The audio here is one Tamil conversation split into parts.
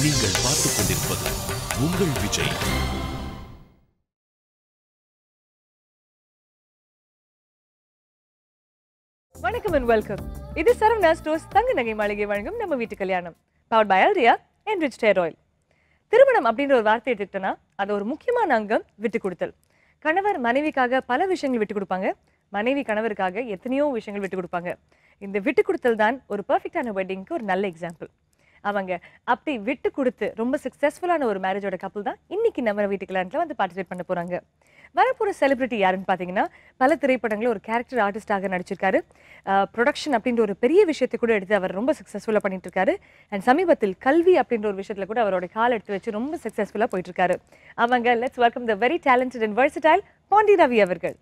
நீங்கள் பார்த்துக் கொண்டிருப்பது உங்கள் விஜய். வணக்கம் and welcome. இது சரவணா ஸ்டோர்ஸ் தங்க நகை மாளிகை வழங்கும் நம்ம வீட்டு கல்யாணம். பவர்ட் பை ஆல்ரியா என்ரிச்ட் ஹேர் ஆயில். திருமணம் அப்படின்ற ஒரு வார்த்தை எடுத்துக்கிட்டோன்னா அது ஒரு முக்கியமான அங்கம் விட்டு கொடுத்தல். கணவர் மனைவிக்காக பல விஷயங்கள் விட்டு கொடுப்பாங்க, மனைவி கணவருக்காக எத்தனையோ விஷயங்கள் விட்டு கொடுப்பாங்க. இந்த விட்டு கொடுத்தல் தான் ஒரு பர்ஃபெக்டான வெட்டிங்க்கு ஒரு நல்ல எக்ஸாம்பிள். அவங்க அப்படி விட்டு கொடுத்து ரொம்ப சக்ஸஸ்ஃபுல்லான ஒரு மேரேஜோட கப்பல் தான் இன்னைக்கு நம்ம வீட்டு கல்யாணத்தில் வந்து பார்ட்டிசிபேட் பண்ண போகிறாங்க. வரப்போகிற செலிபிரிட்டி யாருன்னு பார்த்தீங்கன்னா பல திரைப்படங்களில் ஒரு கேரக்டர் ஆர்டிஸ்டாக நடிச்சிருக்காரு. ப்ரொடக்ஷன் அப்படின்ற ஒரு பெரிய விஷயத்தை கூட எடுத்து அவர் ரொம்ப சக்ஸஸ்ஃபுல்லாக பண்ணிட்டு இருக்காரு. அண்ட் சமீபத்தில் கல்வி அப்படின்ற ஒரு விஷயத்தில் கூட அவரோட கால் எடுத்து வச்சு ரொம்ப சக்ஸஸ்ஃபுல்லாக போயிட்டு இருக்காரு. அவங்க let's welcome the very talented and versatile Pandi Ravi அவர்கள்.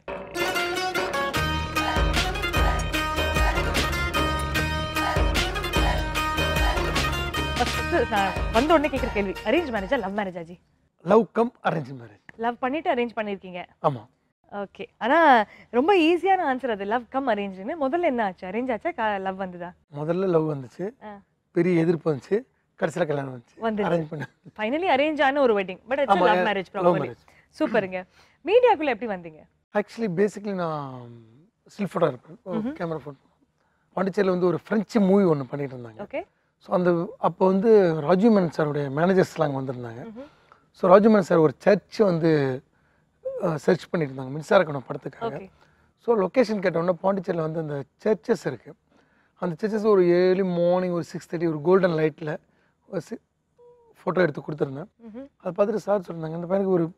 நான் வந்த உடனே கேட்குற கேள்வி, அரேஞ்ச் மேரேஜா லவ் மேரேஜா ji? Love cum arrange marriage. Love பண்ணிட்டு அரேஞ்ச் பண்ணிருக்கீங்க? ஆமா. ஓகே, ஆனா ரொம்ப ஈஸியான ஆன்சர் அது, லவ் கம் அரேஞ்ச்னு. முதல்ல என்ன ஆச்சு, அரேஞ்ச் ஆச்சா லவ் வந்ததா? முதல்ல லவ் வந்துச்சு, பெரிய எதிர்ப்பு வந்துச்சு, கடைசியில் கல்யாணம் வந்துச்சு. அரேஞ்ச் பண்ண ஃபைனலி அரேஞ்ச் ஆன ஒரு wedding, but it's love marriage properly. சூப்பருங்க. மீடியாக்குள்ள எப்படி வந்தீங்க? ஆக்சுவலி பேசிக்கலி நான் ஸ்டில் ஃபோட்டோ இருப்பேன், கேமரா ஃபோட்டோ. பாண்டிச்சேரியில் வந்து ஒரு ஃப்ரெஞ்சு மூவி ஒன்று பண்ணிட்டு இருந்தாங்க. ஓகே. ஸோ அந்த அப்போ வந்து ராஜீவ் மேனன் சாருடைய மேனேஜர்ஸ்லாம் அங்கே வந்திருந்தாங்க. ஸோ ராஜீவ் மேனன் சார் ஒரு சர்ச் வந்து சர்ச் பண்ணிட்டு இருந்தாங்க மின்சார கணம் படத்துக்காக. ஸோ லொக்கேஷன் கேட்டோன்னா பாண்டிச்சேரியில் வந்து அந்த சர்ச்சஸ் இருக்குது. அந்த சர்ச்சஸ் ஒரு ஏர்லி மார்னிங் ஒரு 6:30 ஒரு கோல்டன் லைட்டில் ஃபோட்டோ எடுத்து கொடுத்துருந்தேன். அதை பார்த்துட்டு சார் சொல்லியிருந்தாங்க, இந்த பையனுக்கு ஒரு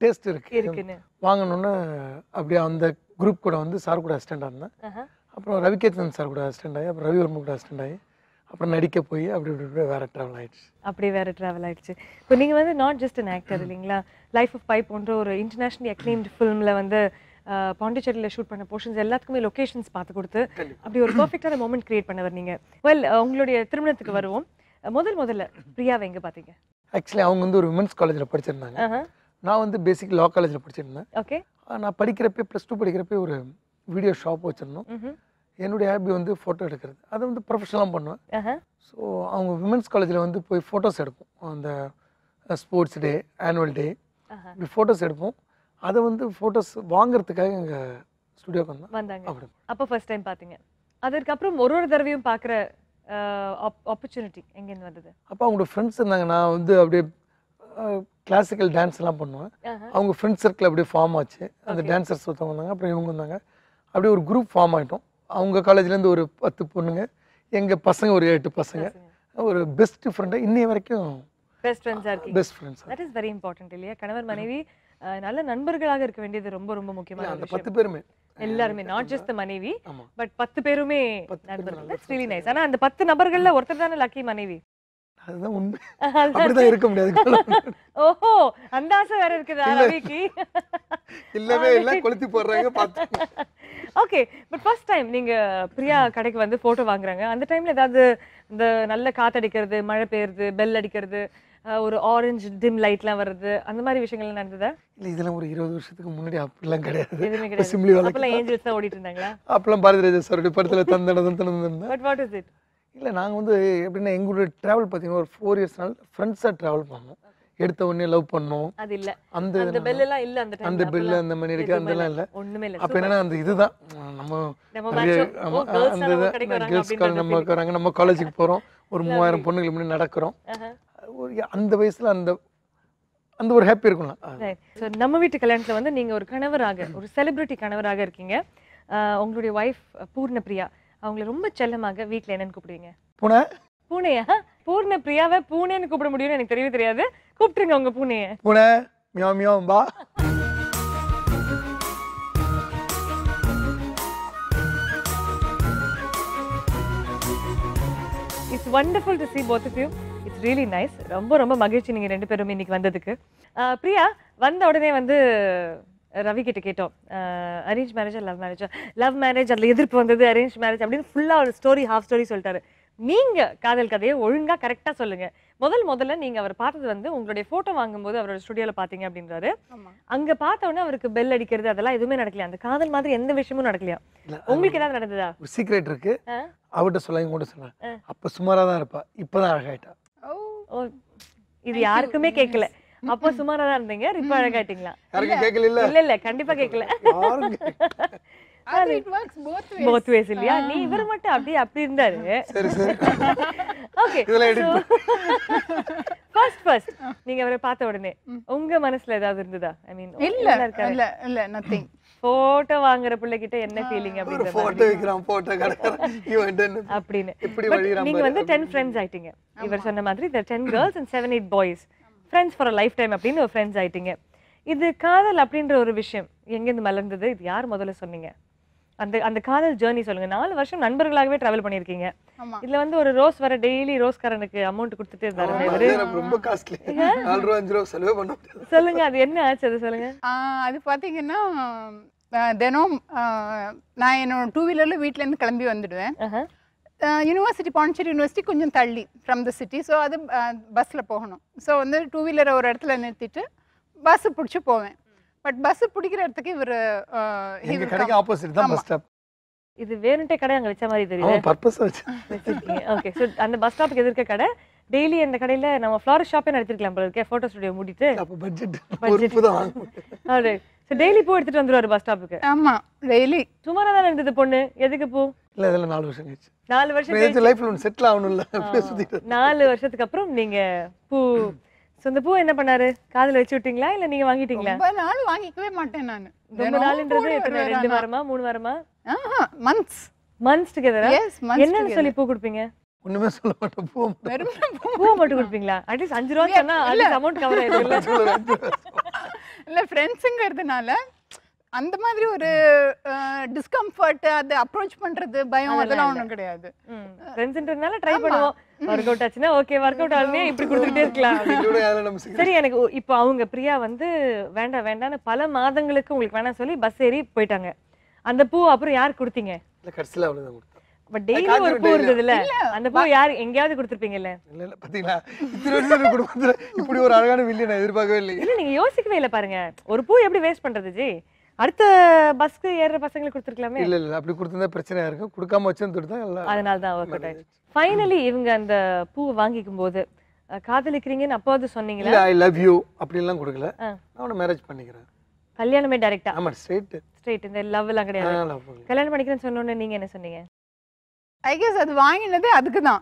டேஸ்ட் இருக்குது வாங்கணுன்னு. அப்படியே அந்த குரூப் கூட வந்து சார் கூட அசிஸ்டண்டாக இருந்தேன். அப்புறம் ரவிகேதன் சார் கூட அசிஸ்டண்ட் ஆகி, அப்புறம் ரவிவர்மா கூட அசிஸ்டண்ட் ஆகி, அப்புறம் நடிக்க போய் அப்படி இப்படி வேறு ட்ராவல் ஆகிடுச்சு. அப்படியே வேறு ட்ராவல் ஆகிடுச்சு. இப்போ நீங்கள் வந்து நாட் ஜஸ்ட் அன் ஆக்டர் இல்லைங்களா, லைஃப் ஆஃப் பை போன்ற ஒரு இன்டர்நேஷ்னலி அக்ளைம்டு ஃபிலிமில் வந்து பாண்டிச்சேரியில் ஷூட் பண்ண போர்ஷன்ஸ் எல்லாத்துக்குமே லொக்கேஷன்ஸ் பார்த்து கொடுத்து அப்படி ஒரு பர்ஃபெக்டான மூமெண்ட் கிரியேட் பண்ணவர் நீங்கள். வெல், உங்களுடைய திருமணத்துக்கு வருவோம். முதல்ல பிரியாவை எங்கே பார்த்தீங்க? ஆக்சுவலி அவங்க வந்து ஒரு விமென்ஸ் காலேஜில் படிச்சிருந்தாங்க. நான் வந்து பேசிக் லா காலேஜில் படிச்சிருந்தேன். ஓகே. நான் படிக்கிறப்ப +2 படிக்கிறப்ப ஒரு வீடியோ ஷாப் வச்சுருந்தோம். என்னுடைய ஹாபி வந்து ஃபோட்டோ எடுக்கிறது, அதை வந்து ப்ரொஃபஷனலாக பண்ணுவேன். ஸோ அவங்க விமென்ஸ் காலேஜில் வந்து போய் ஃபோட்டோஸ் எடுப்போம். அந்த ஸ்போர்ட்ஸ் டே, ஆனுவல் டே, இப்படி ஃபோட்டோஸ் எடுப்போம். அதை வந்து ஃபோட்டோஸ் வாங்குறதுக்காக எங்கள் ஸ்டுடியோக்கு வந்தாங்க. அப்படி அப்போ ஃபர்ஸ்ட் டைம் பார்த்தீங்க. அதற்கப்புறம் ஒரு தடவையும் பார்க்குற ஆப்பர்ச்சுனிட்டி எங்கேருந்து வந்தது? அப்போ அவங்களோட ஃப்ரெண்ட்ஸ் இருந்தாங்க. நான் வந்து அப்படியே கிளாசிக்கல் டான்ஸ் எல்லாம் பண்ணுவேன். அவங்க ஃப்ரெண்ட்ஸ் சர்க்கிள் அப்படியே ஃபார்ம் ஆச்சு. அந்த டான்சர்ஸ் ஒருத்தவங்க வந்தாங்க, அப்புறம் இவங்க வந்தாங்க. அப்படியே ஒரு குரூப் ஃபார்ம் ஆகிட்டோம். அவங்க காலேஜ்லேருந்து ஒரு 10 பொண்ணுங்க, எங்கள் பசங்க ஒரு 8 பசங்க, ஒரு பெஸ்ட் ஃப்ரெண்டாக இன்னைய வரைக்கும் பெஸ்ட் ஃப்ரெண்ட்ஸாக இருக்கீங்க. Best friends. That is very important இல்லையா? கணவர் மனைவி நல்ல நண்பர்களாக இருக்க வேண்டியது ரொம்ப ரொம்ப முக்கியமான அந்த 10 பேருமே எல்லாருமே, நாட் ஜஸ்ட் த மனைவி பட் 10 பேருமே நண்பர்கள். That's really nice. ஆனா அந்த 10 நபர்கள்ல ஒருத்தர் தானே லக்கி மனைவி. அதுதான் உண்மை. அப்படிதான் இருக்க முடியாது. ஓஹோ, அந்த ஆசை வேற இருக்குதா ரவிக்கு? இல்லவே இல்ல, கொளுத்தி போடுறாங்க பார்த்து. ஓகே, பட் ஃபர்ஸ்ட் டைம் நீங்க பிரியா கடைக்கு வந்து போட்டோ வாங்குறாங்க. அந்த டைம்ல ஏதாவது இந்த நல்ல காத்தடிக்கிறது, மழை பெய்யுறது, பெல் அடிக்கிறது, ஒரு ஆரஞ்சு டிம் லைட்லாம் வருது, அந்த மாதிரி விஷயங்கள்லாம் நடந்ததா? இல்ல, இதெல்லாம் ஒரு 20 வருஷத்துக்கு முன்னாடி அப்படிலாம் கிடையாது. எதுவுமே கிடையாது. அப்பெல்லாம் ஏஞ்சல்ஸ் தான் ஓடிட்டு இருந்தாங்களா? அப்பெல்லாம் பாரதி ராஜா சாருடைய படத்துல தந்தன. But what is it? இல்லை, நாங்கள் வந்து எப்படின்னா எங்களுடைய ட்ராவல் பார்த்தீங்கன்னா ஒரு 4 இயர்ஸ் ஃப்ரெண்ட்ஸாக ட்ராவல் பண்ணோம். எடுத்த உடனே லவ் பண்ணோம். அது இல்ல, அந்த பெல்லாம் இல்ல, அந்த பெல் அந்த மாதிரி இருக்கு, அதெல்லாம் இல்லை. ஒண்ணுமே இல்ல. அப்போ என்னன்னா அந்த இதுதான் நம்ம கேர்ள்ஸ் காலேஜ் நம்ம இருக்கிறாங்க, நம்ம காலேஜுக்கு போகிறோம், ஒரு 3000 பொண்ணுங்களுக்கு முன்னாடி நடக்கிறோம். அந்த வயசுல அந்த ஒரு ஹாப்பி இருக்கும்ல. நம்ம வீட்டு கல்யாணத்துல வந்து நீங்க ஒரு கணவராக, ஒரு செலிபிரிட்டி கணவராக இருக்கீங்க. உங்களுடைய ஒய்ஃப் பூர்ண பிரியா, அவங்களை ரொம்ப செல்லமாக வீட்டில் என்னன்னு கூப்பிடுவீங்க? பூனையா? பூர்ண பிரியாவை பூனைன்னு கூப்பிட முடியும்னு எனக்கு தெரியவே தெரியாது. கூப்பிட்டுருங்க உங்க பூனைய. பூனை மியாவ் மியாவ் பா. It's wonderful to see both of you. It's really nice. ரொம்ப ரொம்ப மகிழ்ச்சி நீங்க ரெண்டு பேரும் இன்னைக்கு வந்ததுக்கு. பிரியா, வந்த உடனே வந்து ரவி கிட்ட கேட்டோம், அரேஞ்ச் மேரேஜா லவ் மேரேஜா? லவ் மேரேஜ், அதில் எதிர்ப்பு வந்தது, அரேஞ்ச் மேரேஜ் அப்படின்னு ஃபுல்லாக ஒரு ஸ்டோரி, ஹாஃப் ஸ்டோரி சொல்லிட்டாரு. நீங்க காதல் கதையை ஒழுங்கா கரெக்டா சொல்லுங்க. முதல்ல நீங்க அவர் பார்த்தது வந்து உங்களுடைய போட்டோ வாங்கும்போது அவரோட ஸ்டுடியோல பாத்தீங்க அப்படின்றாரு. அங்க பார்த்த உடனே அவருக்கு பெல் அடிக்கிறது அதெல்லாம் எதுவுமே நடக்கலையா? அந்த காதல் மாதிரி எந்த விஷயமும் நடக்கலையா? உங்களுக்கு ஏதாவது நடந்ததா? ஒரு சீக்ரெட் இருக்கு, அவட்ட சொல்ல கூட சொல்றேன். அப்ப சுமாரா தான் இருப்பா, இப்பதான் அழகாயிட்டா. இது யாருக்குமே கேட்கல. அப்போ சுமாரா தான் இருந்தீங்க, இப்ப அழகாயிட்டீங்களா? யாருக்கும் கேட்கல இல்ல? இல்ல இல்ல கண்டிப்பா கேட்கல. it works both ways இல்லையா? நீ இவர் மட்டும் அப்படியே அப்படி இருந்தாரு. சரி சரி. ஓகே. இதெல்லாம் edit ஃபர்ஸ்ட் நீங்க அவரை பார்த்த உடனே உங்க மனசுல ஏதாவது இருந்ததா? ஐ மீன் இல்ல nothing. போட்டோ வாங்குற பிள்ளைகிட்ட என்ன ஃபீலிங் ஒரு அப்படிங்கறது போட்டோ வைக்கிறான் போட்டோ கடக்கறான் இவன் என்ன அப்படின்னு. இப்படி But வழியறான் நீங்க வந்து 10 ஃப்ரெண்ட்ஸ் ஆயிட்டீங்க. இவர் சொன்ன மாதிரி the 10 girls and 7-8 boys friends for a lifetime அப்படின்னு ஒரு ஃப்ரெண்ட்ஸ் ஆயிட்டீங்க. இது காதல் அப்படின்ற ஒரு விஷயம் எங்க இருந்து மலர்ந்தது? இது யார் முதல்ல சொன்னீங்க? அந்த அந்த காதல் ஜர்னி சொல்லுங்க. 4 வருஷம் நண்பர்களாகவே டிராவல் பண்ணிருக்கீங்க. இதுல வந்து ஒரு ரோஸ் வர டெய்லி ரோஸ்காரனுக்கு அமௌண்ட் கொடுத்துட்டே இருந்தாரு இவரு. ரொம்ப காஸ்ட்லி. 4 ரூபாய் 5 ரூபாய் செலவு பண்ண முடியாது. சொல்லுங்க அது என்ன ஆச்சு அது சொல்லுங்க. அது பாத்தீங்கன்னா தினம் நான் என்னோட 2 வீலர்ல வீட்ல இருந்து கிளம்பி வந்துடுவேன். யூனிவர்சிட்டி பாண்டிச்சேரி யூனிவர்சிட்டி கொஞ்சம் தள்ளி ஃப்ரம் த சிட்டி. ஸோ அது பஸ்ஸில் போகணும். ஸோ வந்து 2 வீலரை ஒரு இடத்துல நிறுத்திட்டு பஸ்ஸு பிடிச்சி போவேன். பட் பஸ்ஸு பிடிக்கிற இடத்துக்கு இவர் எங்க கடைக்கு ஆப்போசிட் தான் பஸ் ஸ்டாப். இது வேணுட்டே கடை அங்க வச்ச மாதிரி தெரியுது. பர்பஸா வச்சு வச்சிருக்கீங்க. ஓகே. ஸோ அந்த பஸ் ஸ்டாப்புக்கு எதிர்க்க கடை. டெய்லி அந்த கடையில நம்ம ஃப்ளாரஸ் ஷாப்பே நடத்திருக்கலாம் போல இருக்கே, ஃபோட்டோ ஸ்டுடியோ மூடிட்டு. அப்ப பட்ஜெட் பொறுப்பு தான் வாங்குவோம். ஆல்ரைட். ஸோ டெய்லி பூ எடுத்துட்டு வந்துருவாரு பஸ் ஸ்டாப்புக்கு. ஆமா டெய்லி. சுமாரா தான் இருந்தது பொண்ணு. எதுக்கு பூ? இல்ல இதெல்லாம் 4 வருஷம் கழிச்சு. 4 வருஷம் கழிச்சு லைஃப்ல ஒன்னு செட்டில் ஆகணும்ல, அப்படியே சுத்திட்டு. 4 வருஷத்துக்கு அப்புறம் நீங்க பூ. ஸோ இந்த பூ என்ன பண்ணாரு? காதுல வச்சு விட்டீங்களா இல்ல நீங்க வாங்கிட்டீங்களா? ரொம்ப நாள் வாங்கிக்கவே மாட்டேன் நான். ரொம்ப நாள்ன்றது எத்தனை? 2 வாரமா 3 வாரமா? மந்த்ஸ் டுகெதரா? என்னன்னு சொல்லி பூ கொடுப்பீங்க? ஒண்ணுமே சொல்ல மாட்டேன். பூ மட்டும் கொடுப்பீங்களா? அட்லீஸ்ட் 5 ரூபா சொன்னா அது அமௌண்ட் கவர் ஆயிடும்ல. இல்ல ஃப்ரெண்ட்ஸுங்கிறதுனால அந்த மாதிரி ஒரு டிஸ்கம்ஃபர்ட், அது அப்ரோச் பண்றது பயம் அதெல்லாம் ஒண்ணும் கிடையாது. ஃப்ரெண்ட்ஸ்ன்றதுனால ட்ரை பண்ணுவோம். வொர்க் அவுட் ஆச்சுன்னா ஓகே, வொர்க் அவுட் ஆகலனே இப்படி கொடுத்துட்டே இருக்கலாம். சரி, எனக்கு இப்போ அவங்க பிரியா வந்து வேண்டாம் வேண்டாம்னு பல மாதங்களுக்கு உங்களுக்கு வேணாம் சொல்லி பஸ் ஏறி போயிட்டாங்க. அந்த பூ அப்புறம் யாருக்கு கொடுத்தீங்க? இல்ல கடைசில அவ்வளவுதான் கொடுத்தேன். பட் டெய்லி ஒரு பூ இருந்ததுல, அந்த பூ யார் எங்கயாவது கொடுத்திருப்பீங்கல்ல? இல்ல இல்ல பாத்தீங்களா, இத்தனை வருஷம் குடும்பத்துல இப்படி ஒரு அழகான வில்லியை நான் எதிர்பார்க்கவே இல்லை. இல்ல நீங்க யோசிக்கவே இல்ல பாருங்க, ஒரு பூ எப்படி வேஸ்ட் பண்றது ஜி? அடுத்த பஸ்க்கு ஏறுற பசங்களுக்கு கொடுத்துருக்கலாமே. இல்ல இல்ல அப்படி கொடுத்திருந்தா பிரச்சனையா இருக்கும். கொடுக்காம வச்சுட்டு தான் எல்லாம். அதனால தான் ஒர்க் அவுட் ஆயிடுச்சு. ஃபைனலி இவங்க அந்த பூ வாங்கிக்கும் போது காதலிக்கிறீங்கன்னு அப்போது சொன்னீங்களா? இல்ல ஐ லவ் யூ அப்படி எல்லாம் கொடுக்கல. நான் அவனை மேரேஜ் பண்ணிக்கிறேன். கல்யாணமே டைரக்டா? ஆமா, ஸ்ட்ரெயிட். இந்த லவ் எல்லாம் கிடையாது. கல்யாணம் பண்ணிக்கிறேன்னு சொன்னோனே நீங்க என்ன சொன்னீங்க? ஐ கெஸ் அது வாங்கினதே அதுதான்.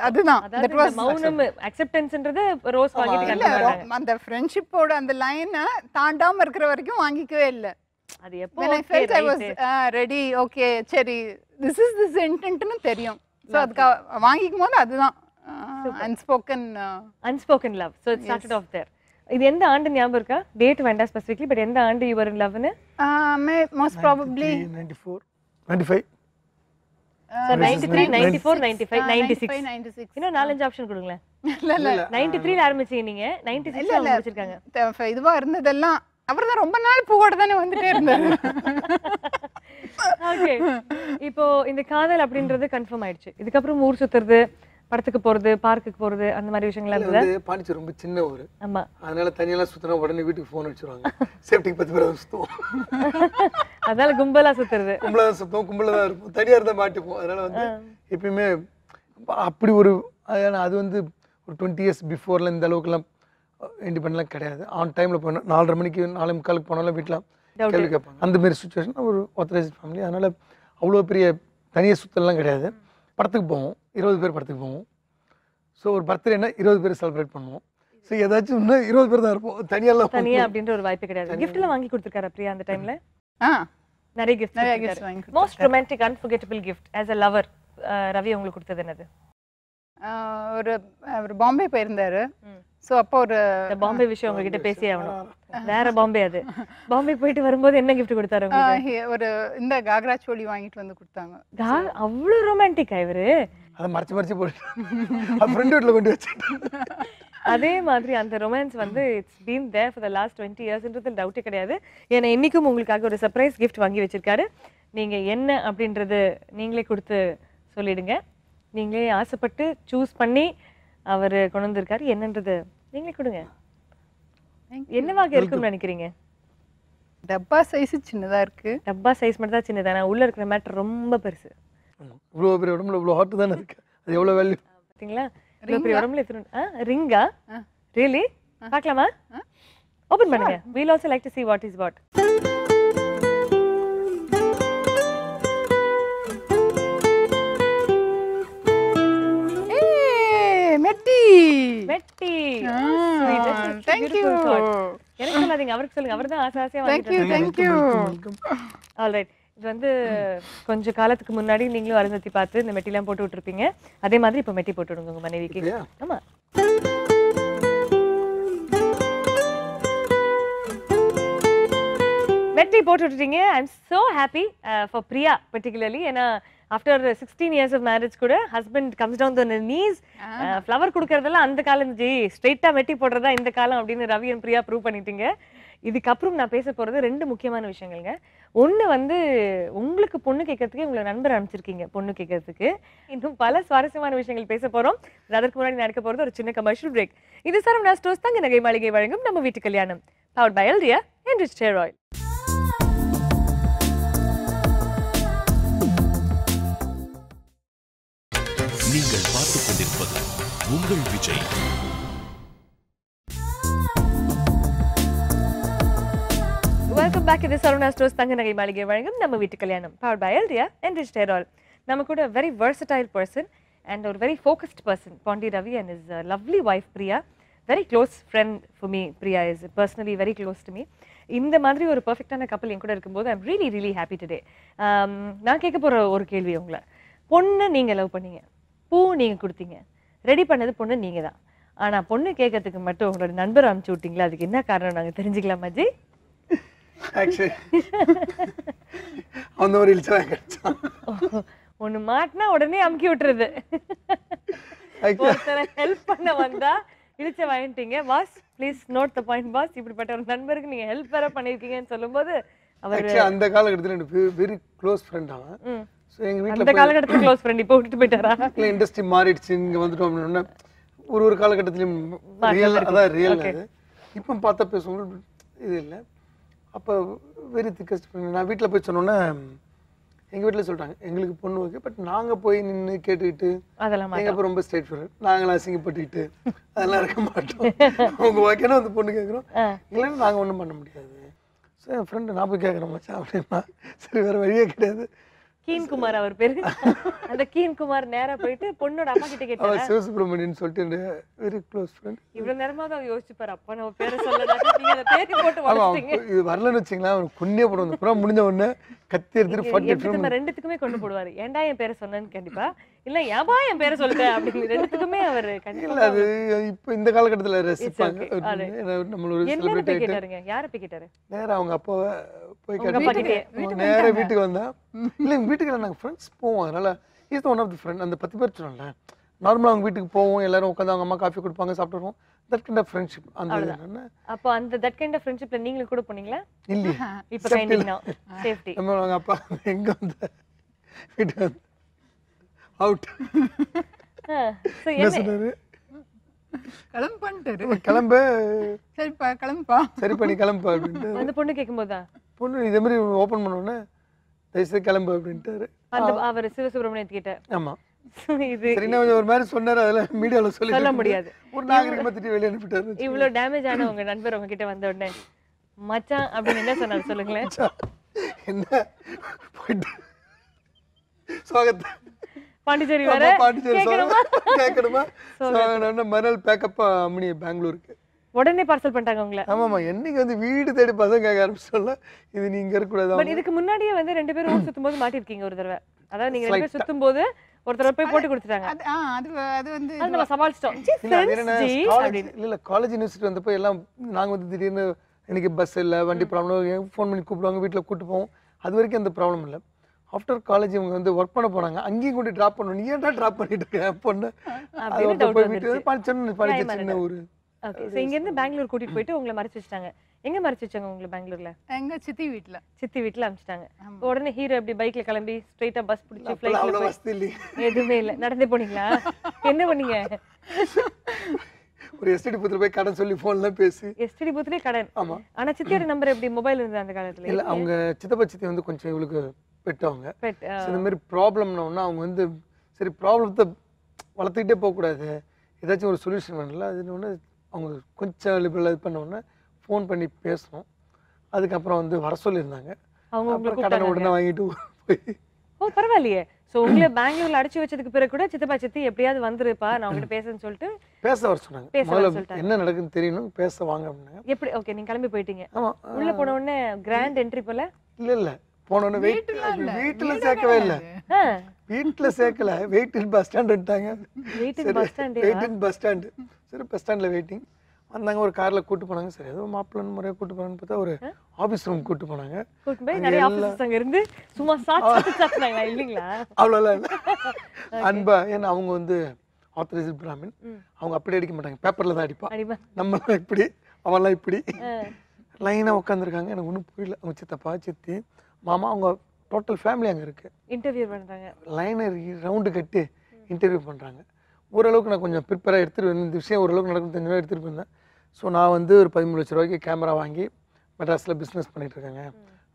அதாவது மௌனம் அக்செப்டன்ஸ்ன்றது ரோஸ் வாங்கிட்டு கல்யாணம். அந்த ஃப்ரெண்ட்ஷிப்போட அந்த லைனை தாண்டாம இருக்கிற வரைக்கும் வாங்கிக்கவே இல்லை. அது எப்போ when I felt I was ready, okay, சரி this is this intentன்னு தெரியும். சோ அதுக்கு வாங்கிக்கும் போது அதுதான் unspoken love. So it started off there. இது எந்த ஆண்டு ஞாபகம் இருக்கா? டேட் வேண்டாம் ஸ்பெசிஃபிக்கலி, பட் எந்த ஆண்டு you were in love னு? most probably 94 95. So 93 94 95 96. இன்னும் 4-5 ஆப்ஷன் கொடுங்களேன். இல்ல இல்ல 93 ல ஆரம்பிச்சீங்க நீங்க, 96 ல முடிச்சிருக்காங்க. இதுவா இருந்ததெல்லாம் அவர்தான் ரொம்ப நாள் பூவோட தானே வந்துட்டே இருந்தாரு. ஓகே, இப்போ இந்த காதல் அப்படின்றது கன்ஃபார்ம் ஆயிடுச்சு. இதுக்கப்புறம் ஊர் சுத்துறது, படத்துக்கு போறது, பார்க்குக்கு போறது, அந்த மாதிரி விஷயங்கள் இருந்தது. பாண்டிச்சேரி ரொம்ப சின்ன ஊர். ஆமா, அதனால தனியெல்லாம் சுத்தினா உடனே வீட்டுக்கு போன் அடிச்சுருவாங்க. சேஃப்டிக்கு 10 பேர் சுத்துவோம். அதனால கும்பலா சுத்துறது. கும்பலா சுத்துவோம், கும்பலா தான் இருப்போம். தனியா இருந்தா மாட்டிப்போம். அதனால வந்து எப்பயுமே அப்படி ஒரு அது வந்து ஒரு 20 years பிஃபோர்ல இந்த அளவுக்குலாம் இண்டிபெண்டெலாம் கிடையாது. ஆன் டைமில் போனோம். 4:30 மணிக்கு 4:45 போனாலும் வீட்டில் கேள்வி கேட்பாங்க. அந்த மாதிரி சுச்சுவேஷன் ஒரு ஆத்தரைஸ்ட் ஃபேமிலி. அதனால் அவ்வளோ பெரிய தனியாக சுத்தலாம் கிடையாது. படத்துக்கு போவோம், 20 பேர் படத்துக்கு போவோம். ஸோ ஒரு பர்த்டேனா 20 பேர் செலிப்ரேட் பண்ணுவோம். ஸோ ஏதாச்சும் இன்னும் 20 பேர் தான் இருப்போம். தனியாக அப்படின்ற ஒரு வாய்ப்பு கிடையாது. கிஃப்ட்லாம் வாங்கி கொடுத்துருக்காரு பிரியா அந்த டைம்ல? நிறைய gift. Most romantic unforgettable gift as a lower Ravi உங்களுக்கு கொடுத்தது என்னது? ஒரு பாம்பே போயிருந்தாரு. சோ அப்போ ஒரு பாம்பே விஷயம் உங்ககிட்ட பேசி ஆகணும். வேற பாம்பே. அது பாம்பே போயிட்டு வரும்போது என்ன கிஃப்ட் கொடுத்தாரு உங்களுக்கு? ஒரு இந்த காக்ரா சோலி வாங்கிட்டு வந்து கொடுத்தாங்க. அவ்வளவு ரொமான்டிக்கா இவரு? அதை மறைச்சு போட்டு ஃப்ரெண்ட் வீட்ல கொண்டு வச்சிட்டு. அதே மாதிரி அந்த ரொமான்ஸ் வந்து it's been there for the last 20 இயர்ஸ்ன்றது டவுட்டே கிடையாது. ஏன்னா இன்னைக்கும் உங்களுக்காக ஒரு சர்ப்ரைஸ் கிஃப்ட் வாங்கி வச்சிருக்காரு. நீங்க என்ன அப்படின்றது நீங்களே கொடுத்து சொல்லிடுங்க. நீங்களே ஆசைப்பட்டு சூஸ் பண்ணி அவர் கொண்டு வந்திருக்காரு. என்னன்றது நீங்களே கொடுங்க. என்னவாக இருக்கும்னு நினைக்கிறீங்க? டப்பா சைஸ் சின்னதா இருக்கு. டப்பா சைஸ் மட்டும் தான் சின்னதா, உள்ள இருக்கிற மேட்டர் ரொம்ப பெருசு. இவ்வளோ பெரிய உடம்புல இவ்வளோ ஹார்ட் தானே இருக்கு. அது எவ்வளோ வேல்யூ பார்த்தீங்களா? இவ்வளோ பெரிய உடம்புல ரிங்கா? Really? பார்க்கலாமா? ஓபன் பண்ணுங்க. We'll also like to see what is what. மெட்டி. Thank you. எனக்கு சொல்லாதீங்க, அவருக்கு சொல்லுங்க. அவர்தான் ஆசையா Thank you, thank you. Alright. இது வந்து கொஞ்ச காலத்துக்கு முன்னாடி நீங்களும் அருந்ததி பார்த்து இந்த மெட்டிலாம் போட்டு விட்டுருப்பீங்க. அதே மாதிரி இப்போ மெட்டி போட்டு விடுங்க உங்க மனைவிக்கு. ஆமா. மெட்டி போட்டு விட்டுட்டீங்க. I am so happy for Priya particularly. ஏன்னா ஆஃப்டர் 16 years of marriage கூட husband comes down to knees. Flower கொடுக்கறதெல்லாம் அந்த காலம் ஜி, ஸ்ட்ரெயிட்டா மெட்டி போடுறதா இந்த காலம் அப்படின்னு ரவி அண்ட் பிரியா ப்ரூவ் பண்ணிட்டீங்க. இதுக்கப்புறம் நான் பேச போறது 2 முக்கியமான விஷயங்கள்ங்க. ஒன்று வந்து உங்களுக்கு பொண்ணு கேட்கறதுக்கு உங்களை நண்பர் அனுப்பிச்சிருக்கீங்க பொண்ணு கேட்கறதுக்கு. இன்னும் பல சுவாரஸ்யமான விஷயங்கள் பேச போறோம். அதற்கு முன்னாடி நடக்க போறது ஒரு சின்ன கமர்ஷியல் பிரேக். இது சரவணா ஸ்டோர்ஸ் தங்க நகை மாளிகை வழங்கும் நம்ம வீட்டு கல்யாணம். பவர்ட் பை எல்டியா அண்ட் ரிச் ஹேர் ஆயில். நீங்கள் பார்த்துக் கொண்டிருப்பது உங்கள் விஜய். Welcome back. இது சரவணா ஸ்டோர்ஸ் தங்க நகை மாளிகை வழங்கும் நம்ம வீட்டு கல்யாணம். பவர்ட் பை எல்டியா அண்ட் ரிச் ஹேர் ஆயில். நம்ம கூட வெரி versatile பர்சன் அண்ட் ஒரு very focused person Pandi Ravi and his lovely wife Priya. Very close friend for me. Priya is personally very close to me. இந்த மாதிரி ஒரு பர்ஃபெக்டான கப்பல் என் கூட இருக்கும்போது I'm really really happy today. நான் கேட்க போகிற ஒரு கேள்வி உங்களை. பொண்ணு நீங்கள் லவ் பண்ணீங்க, பூ நீங்கள் கொடுத்தீங்க, ரெடி பண்ணது பொண்ணு நீங்கள் தான். ஆனால் பொண்ணு கேட்கறதுக்கு மட்டும் உங்களோட நண்பர் அனுப்பிச்சு விட்டீங்களா? அதுக்கு என்ன காரணம் நாங்கள் தெரிஞ்சுக்கலாமா ஜி? ஒண்ணு மாட்டினா உடனே அமுக்கி விட்டுறது. ஒருத்தரை ஹெல்ப் பண்ண வந்தா இழிச்ச வாங்கிட்டீங்க. Boss please note the point boss. இப்படிப்பட்ட ஒரு நண்பருக்கு நீங்க ஹெல்ப் வேற பண்ணிருக்கீங்கன்னு சொல்லும்போது அவர் அந்த காலகட்டத்தில் எனக்கு வெரி க்ளோஸ் ஃப்ரெண்ட் அவன். ஸோ எங்கள் வீட்டில் அந்த காலகட்டத்தில் க்ளோஸ் ஃப்ரெண்ட் இப்போ விட்டுட்டு போயிட்டாரா? இல்லை, இண்டஸ்ட்ரி மாறிடுச்சு, இங்கே வந்துட்டோம் அப்படின்னா ஒரு காலகட்டத்திலையும் ரியல், அதான் ரியல். அது இப்போ பார்த்தா பேசுவோம் இது இல்லை. அப்போ வெரி திக்கஸ்ட் ஃப்ரெண்ட். நான் வீட்டில் போய் சொன்னோன்னே எங்கள் வீட்டில் சொல்லிட்டாங்க எங்களுக்கு பொண்ணு ஓகே, பட் நாங்கள் போய் நின்று கேட்டுக்கிட்டு அதெல்லாம் எங்கள் அப்போ ரொம்ப ஸ்ட்ரெயிட் ஃபார்வர்ட், நாங்களாம் அசிங்கப்பட்டுக்கிட்டு அதெல்லாம் இருக்க மாட்டோம். அவங்க ஓகேன்னா வந்து பொண்ணு கேட்குறோம், இல்லைன்னா நாங்கள் ஒன்றும் பண்ண முடியாது. ஸோ என் ஃப்ரெண்டு நான் போய் கேட்குறேன் மச்சான் அப்படின்னா, சரி வேறு வழியே கிடையாது. கீன்குமார் அவர் பேரு. அந்த கீன்குமார் நேரா போயிட்டு பொண்ணோட அம்மா கிட்ட கேட்டாரு. சிவசுப்ரமணியன் சொல்லிட்டு வெரி க்ளோஸ் ஃப்ரெண்ட். இவ்வளவு நேரமா தான் யோசிச்சுப்பாரு, அப்பா நம்ம பேரை சொல்லலாம், நீங்க அந்த பேரை போட்டு வளர்த்தீங்க. இது வரலன்னு வச்சிங்களா அவனுக்கு கொன்னே போடுவாங்க. புறம் முடிஞ்ச உடனே கத்தி எடுத்துட்டு 40 ரெண்டுத்துக்குமே கொண்டு போடுவாரு. ஏன்டா என் பேரை சொன்னேன்னு கண்டிப்பா, இல்ல ஏன்பா என் பேரை சொல்லிட்டேன் அப்படின்னு ரெண்டுத்துக்குமே அவர் கண்டிப்பா. இல்ல அது இப்போ இந்த காலகட்டத்துல ரசிப்பாங்க. நம்ம ஒரு செலிபிரிட்டி கேட்டாருங்க. யார போய் கேட்டாரு? நேரா அவங்க அப்பாவை போய் கேட்டாரு. நேரா வீட்டுக்கு வந்தா, இல்ல வீட்டுக்கு நாங்க ஃப்ரெண்ட்ஸ் போவோம், அதனால is one of the friend. அந்த 10 பேர் சொன்னல, நார்மலா அவங்க வீட்டுக்கு போவோம், எல்லாரும் உட்காந்து அவங்க அம்மா காஃபி கொடுப்பாங்க, சாப்பிடுவோம். That kind of friendship. அந்த அப்போ அந்த தட் கைண்ட் ஆஃப் ஃப்ரெண்ட்ஷிப்ல நீங்களும் கூட போனீங்களா? இல்லையா? இப்போ கைண்ட் நவ சேஃப்டி. நம்ம அவங்க அப்பா எங்க வந்து வீட்டுக்கு வந்து அவுட். சோ என்ன சொன்னாரு? கிளம்பு, கிளம்பு, சரிப்பா கிளம்புப்பா, சரி பண்ணி கிளம்பு அப்படின்ட்டு. அந்த பொண்ணு கேட்கும்போதா பொண்ணு இதே மாதிரி ஓப்பன் பண்ணோன்னே தயவுசெய்து கிளம்பு அப்படின்ட்டாரு. அந்த அவர் சிவசுப்ரமணியன் கிட்ட. ஆமா, இது சரினா ஒரு மாதிரி சொன்னாரு, அதெல்லாம் மீடியால சொல்ல முடியாது. ஒரு நாகரிகமா திட்டி வெளிய அனுப்பிட்டாரு. இவ்வளவு டேமேஜ் ஆன உங்க நண்பர் உங்க கிட்ட வந்த உடனே மச்சான் அப்படின்னு என்ன சொன்னாரு சொல்லுங்களேன்? என்ன போயிட்டு ஸ்வாகத் பாண்டிச்சேரி வர கேட்கணுமா? மறுநாள் பேக்கப் அம்மனி பெங்களூருக்கு உடனே பார்சல் பண்ணிட்டாங்க உங்களை. ஆமாமா, என்னைக்கு வந்து வீடு தேடி பசங்க கேட்க ஆரம்பிச்சோம்ல, இது நீங்க இருக்கக்கூடாது. பட் இதுக்கு முன்னாடியே வந்து 2 பேரும் ஊர் சுத்தும் போது மாட்டிருக்கீங்க ஒரு தடவை. அதாவது நீங்க 2 பேரும் சுத்தும் போது ஒருத்தர் போய் போட்டு கொடுத்துட்டாங்க. அது வந்து நம்ம சமாளிச்சிட்டோம். இல்ல காலேஜ் யூனிவர்சிட்டி வந்தப்போ எல்லாம் நாங்க வந்து திடீர்னு எனக்கு பஸ் இல்லை, வண்டி ப்ராப்ளம், ஃபோன் பண்ணி கூப்பிடுவாங்க, வீட்டில் கூப்பிட்டு போவோம். அது வரைக்கும் அந்த ப்ராப்ளம் இல்லை. ஆஃப்டர் காலேஜ் இவங்க வந்து ஒர்க் பண்ண போனாங்க, அங்கேயும் கொண்டு ட்ராப் பண்ணணும். நீ ஏன்டா ட்ராப் பண்ணிட்டு இருக்க பொண்ணு? போய் வீட்டு சின்ன ஊர். ஓகே, சோ இங்க இருந்து பெங்களூர் கூட்டிட்டு போயிட்டு உங்களை மறைச்சு வச்சிட்டாங்க. எங்க மறைச்சு வச்சாங்க உங்களை பெங்களூர்ல? எங்க சித்தி வீட்ல. சித்தி வீட்ல அனுப்பிச்சிட்டாங்க. உடனே ஹீரோ எப்படி பைக்ல கிளம்பி ஸ்ட்ரைட்டா பஸ் பிடிச்சி ஃளைட்ல போய்? எதுவுமே இல்ல, நடந்தே போனீங்களா? என்ன பண்ணீங்க? ஒரு எஸ்டிடி பூத்துல போய் கடன் சொல்லி போன்ல பேசி. எஸ்டிடி பூத்லயே கடன்? ஆமா. ஆனா சித்தியோட நம்பர் எப்படி மொபைல் இருந்தது அந்த காலத்துல? இல்ல, அவங்க சித்தப்பா சித்தி வந்து கொஞ்சம் இவளுக்கு பெட்டவங்க. இந்த மாதிரி ப்ராப்ளம்னா அவங்க வந்து சரி ப்ராப்ளத்தை வளர்த்துக்கிட்டே போகக்கூடாது, ஏதாச்சும் ஒரு சொல்யூஷன் வேணும்ல. அது ஒன்று அவங்க கொஞ்சம் இது பண்ண உடனே ஃபோன் பண்ணி பேசணும். அதுக்கப்புறம் வந்து வர சொல்லியிருந்தாங்க. அவங்க அப்புறம் கடனை உடனே வாங்கிட்டு போய் ஓ பரவாயில்லையே. சோ உங்களை பெங்களூர்ல அடைச்சு வச்சதுக்கு பிறகு கூட சித்தப்பா சித்தி எப்படியாவது வந்துருப்பா நான் உங்ககிட்ட பேசுன்னு சொல்லிட்டு பேச வர சொன்னாங்க. முதல்ல என்ன நடக்குன்னு தெரியணும், பேச வாங்க அப்படின்னாங்க. எப்படி ஓகே நீங்க கிளம்பி போயிட்டீங்க. ஆமா. உள்ள போன உடனே கிராண்ட் என்ட்ரி போல? இல்ல போன உடனே வீட்டுல சேர்க்கவே இல்லை. வீட்டுல சேர்க்கல, வெயிட்டிங் பஸ் ஸ்டாண்ட் வந்துட்டாங்க. Waiting bus stand. Waiting bus stand. சரி பஸ் ஸ்டாண்ட்ல வெயிட்டிங் வந்தாங்க. ஒரு கார்ல கூட்டு போனாங்க. சரி ஏதோ மாப்பிள்ளை முறையா கூட்டு போனான்னு பார்த்தா ஒரு ஆபீஸ் ரூம் கூட்டு போனாங்க. கூட்டு போய் நிறைய ஆபீசர்ஸ் அங்க இருந்து சும்மா சாப்பிட்டாங்களா இல்லீங்களா? அவ்வளோலாம் இல்லை. அன்பா ஏன்னா அவங்க வந்து ஆத்தரைஸ்டு பிராமின். அவங்க அப்படி அடிக்க மாட்டாங்க, பேப்பர்ல தான் அடிப்பா. நம்மளாம் இப்படி அவெல்லாம் இப்படி லைனாக உட்காந்துருக்காங்க. எனக்கு ஒன்றும் புரியல. அவங்க சித்தப்பா சித்தி மாமா அவங்க டோட்டல் ஃபேமிலி அங்கே இருக்கு. இன்டர்வியூ பண்ணுறாங்க. லைனை ரவுண்டு கட்டி இன்டர்வியூ பண்ணுறாங்க. ஓரளவுக்கு நான் கொஞ்சம் ப்ரிப்பேராக எடுத்துகிட்டு வந்தேன். இந்த விஷயம் ஓரளவுக்கு நடக்கும் தெரிஞ்சு எடுத்துகிட்டு வந்தேன். ஸோ நான் வந்து ஒரு 13 லட்ச ரூபாய்க்கு கேமரா வாங்கி மெட்ராஸில் பிஸ்னஸ் பண்ணிகிட்டு இருக்காங்க.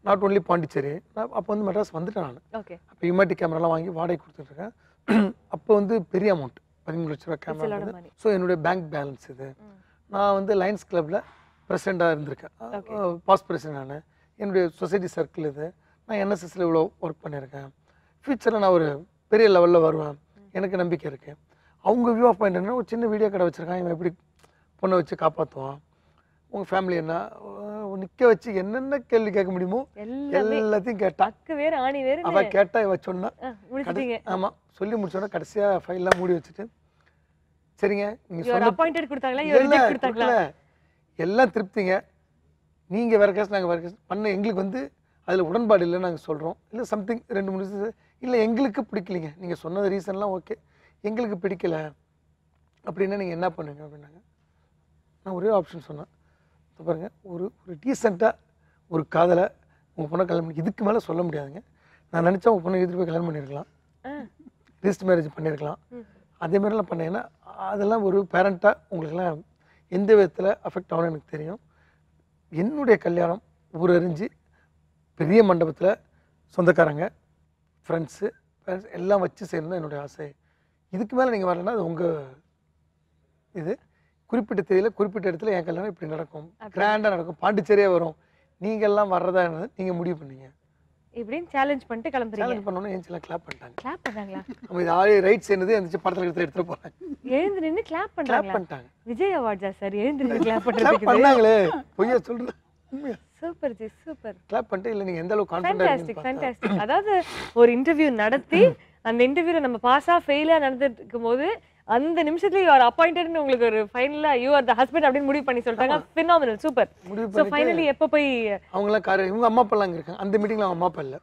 Not only Pondicherry. நான் அப்போ வந்து மெட்ராஸ் வந்துட்டேன் நான். ஓகே. அப்போ இமாட்டி கேமராலாம் வாங்கி வாடகை கொடுத்துட்ருக்கேன். அப்போ வந்து பெரிய அமௌண்ட் 13 லட்ச ரூபா கேமரா. ஸோ என்னுடைய பேங்க் பேலன்ஸ் இது. நான் வந்து லயன்ஸ் கிளப்பில் பிரசிடெண்ட்டாக இருந்திருக்கேன். பாஸ்ட் பிரசிடென்ட் நான். என்னுடைய சொசைட்டி சர்க்கிள் இது. நான் என்எஸ்எஸ்ல இவ்வளோ ஒர்க் பண்ணியிருக்கேன். ஃப்யூச்சரில் நான் ஒரு பெரிய லெவலில் வருவேன், எனக்கு நம்பிக்கை இருக்குது. அவங்க வியூ ஆஃப் பாயிண்ட் என்ன, ஒரு சின்ன வீடியோ கடை வச்சுருக்கான், இவன் எப்படி பொண்ணை வச்சு காப்பாற்றுவான், உங்கள் ஃபேமிலி என்ன நிற்க வச்சு என்னென்ன கேள்வி கேட்க முடியுமோ எல்லாத்தையும் கேட்டான். அவள் கேட்டா இவ சொன்னா. ஆமாம் சொல்லி முடிச்சோன்னா கடைசியாக ஃபைல்லாம் மூடி வச்சுட்டு சரிங்க நீங்கள் எல்லாம் திருப்திங்க, நீங்கள் வேறு கேஸ் நாங்கள் வேறு கேஸ் பண்ண எங்களுக்கு வந்து அதில் உடன்பாடு இல்லை நாங்கள் சொல்கிறோம். இல்லை சம்திங் 2 முடிச்சு இல்லை எங்களுக்கு பிடிக்கலிங்க, நீங்கள் சொன்னது ரீசன்லாம் ஓகே, எங்களுக்கு பிடிக்கல அப்படின்னா நீங்கள் என்ன பண்ணுங்க அப்படின்னாங்க. நான் ஒரே ஆப்ஷன் சொன்னேன். பாருங்க, ஒரு டீசெண்டாக ஒரு காதலை உங்கள் பொண்ணை கல்யாணம் பண்ணி இதுக்கு மேலே சொல்ல முடியாதுங்க. நான் நினச்சா உங்கள் பொண்ணை எதிர்த்து போய் கல்யாணம் பண்ணியிருக்கலாம், ரிஜிஸ்டர் மேரேஜ் பண்ணியிருக்கலாம். அதே மாதிரிலாம் பண்ணீங்கன்னா அதெல்லாம் ஒரு பேரண்ட்டாக உங்களுக்கெல்லாம் எந்த விதத்தில் அஃபெக்ட் ஆகணும்னு எனக்கு தெரியும். என்னுடைய கல்யாணம் ஊரறிஞ்சு பெரிய மண்டபத்தில் சொந்தக்காரங்க ஃப்ரெண்ட்ஸு பேரண்ட்ஸ் எல்லாம் வச்சு செய்யணும் தான் என்னுடைய ஆசை. இதுக்கு மேலே நீங்கள் வரலன்னா அது உங்கள் இது. குறிப்பிட்ட தேதியில் குறிப்பிட்ட இடத்துல என் கல்யாணம் இப்படி நடக்கும், கிராண்டாக நடக்கும், பாண்டிச்சேரியாக வரும், நீங்கள்லாம் வர்றதா நீங்கள் முடிவு பண்ணீங்க இப்படின்னு சேலஞ்ச் பண்ணிட்டு கிளம்புறீங்க. சேலஞ்ச் பண்ணோன்னே ஏஞ்சிலாம் கிளாப் பண்ணிட்டாங்க. கிளாப் பண்ணாங்களா? நம்ம இது ஆளே ரைட் சேர்ந்தது அந்த படத்தில் எடுத்துகிட்டு போகிறேன். எழுந்து நின்று கிளாப் பண்ணிட்டாங்க. விஜய் அவார்ட்ஸா சார் எழுந்து நின்று கிளாப் பண்ணாங்களே? பொய்யா சொல்கிறேன். Super G super. கிளாப் பண்ணிட்டு இல்லை நீங்கள் எந்த அளவுக்கு கான்ஃபிடென்ட்டா இருக்கீங்க. ஃபேண்டாஸ்டிக். அதாவது ஒரு இன்டர்வியூ நடத்தி அந்த இன்டர்வியூல நம்ம பாஸா ஃபெயிலா நடந்துட்டு இருக்கும்போது அந்த நிமிஷத்துல யூ ஆர் அப்பாயிண்டட்னு உங்களுக்கு ஒரு ஃபைனலா யூ ஆர் தி ஹஸ்பண்ட் அப்படின்னு முடிவு பண்ணி சொல்றாங்க. phenomenal super. சோ ஃபைனலி எப்ப போய் அவங்கள இவங்க அம்மா அப்பா எல்லாம் இருக்காங்க. அந்த மீட்டிங்ல அவங்க அம்மா அப்பா இல்ல.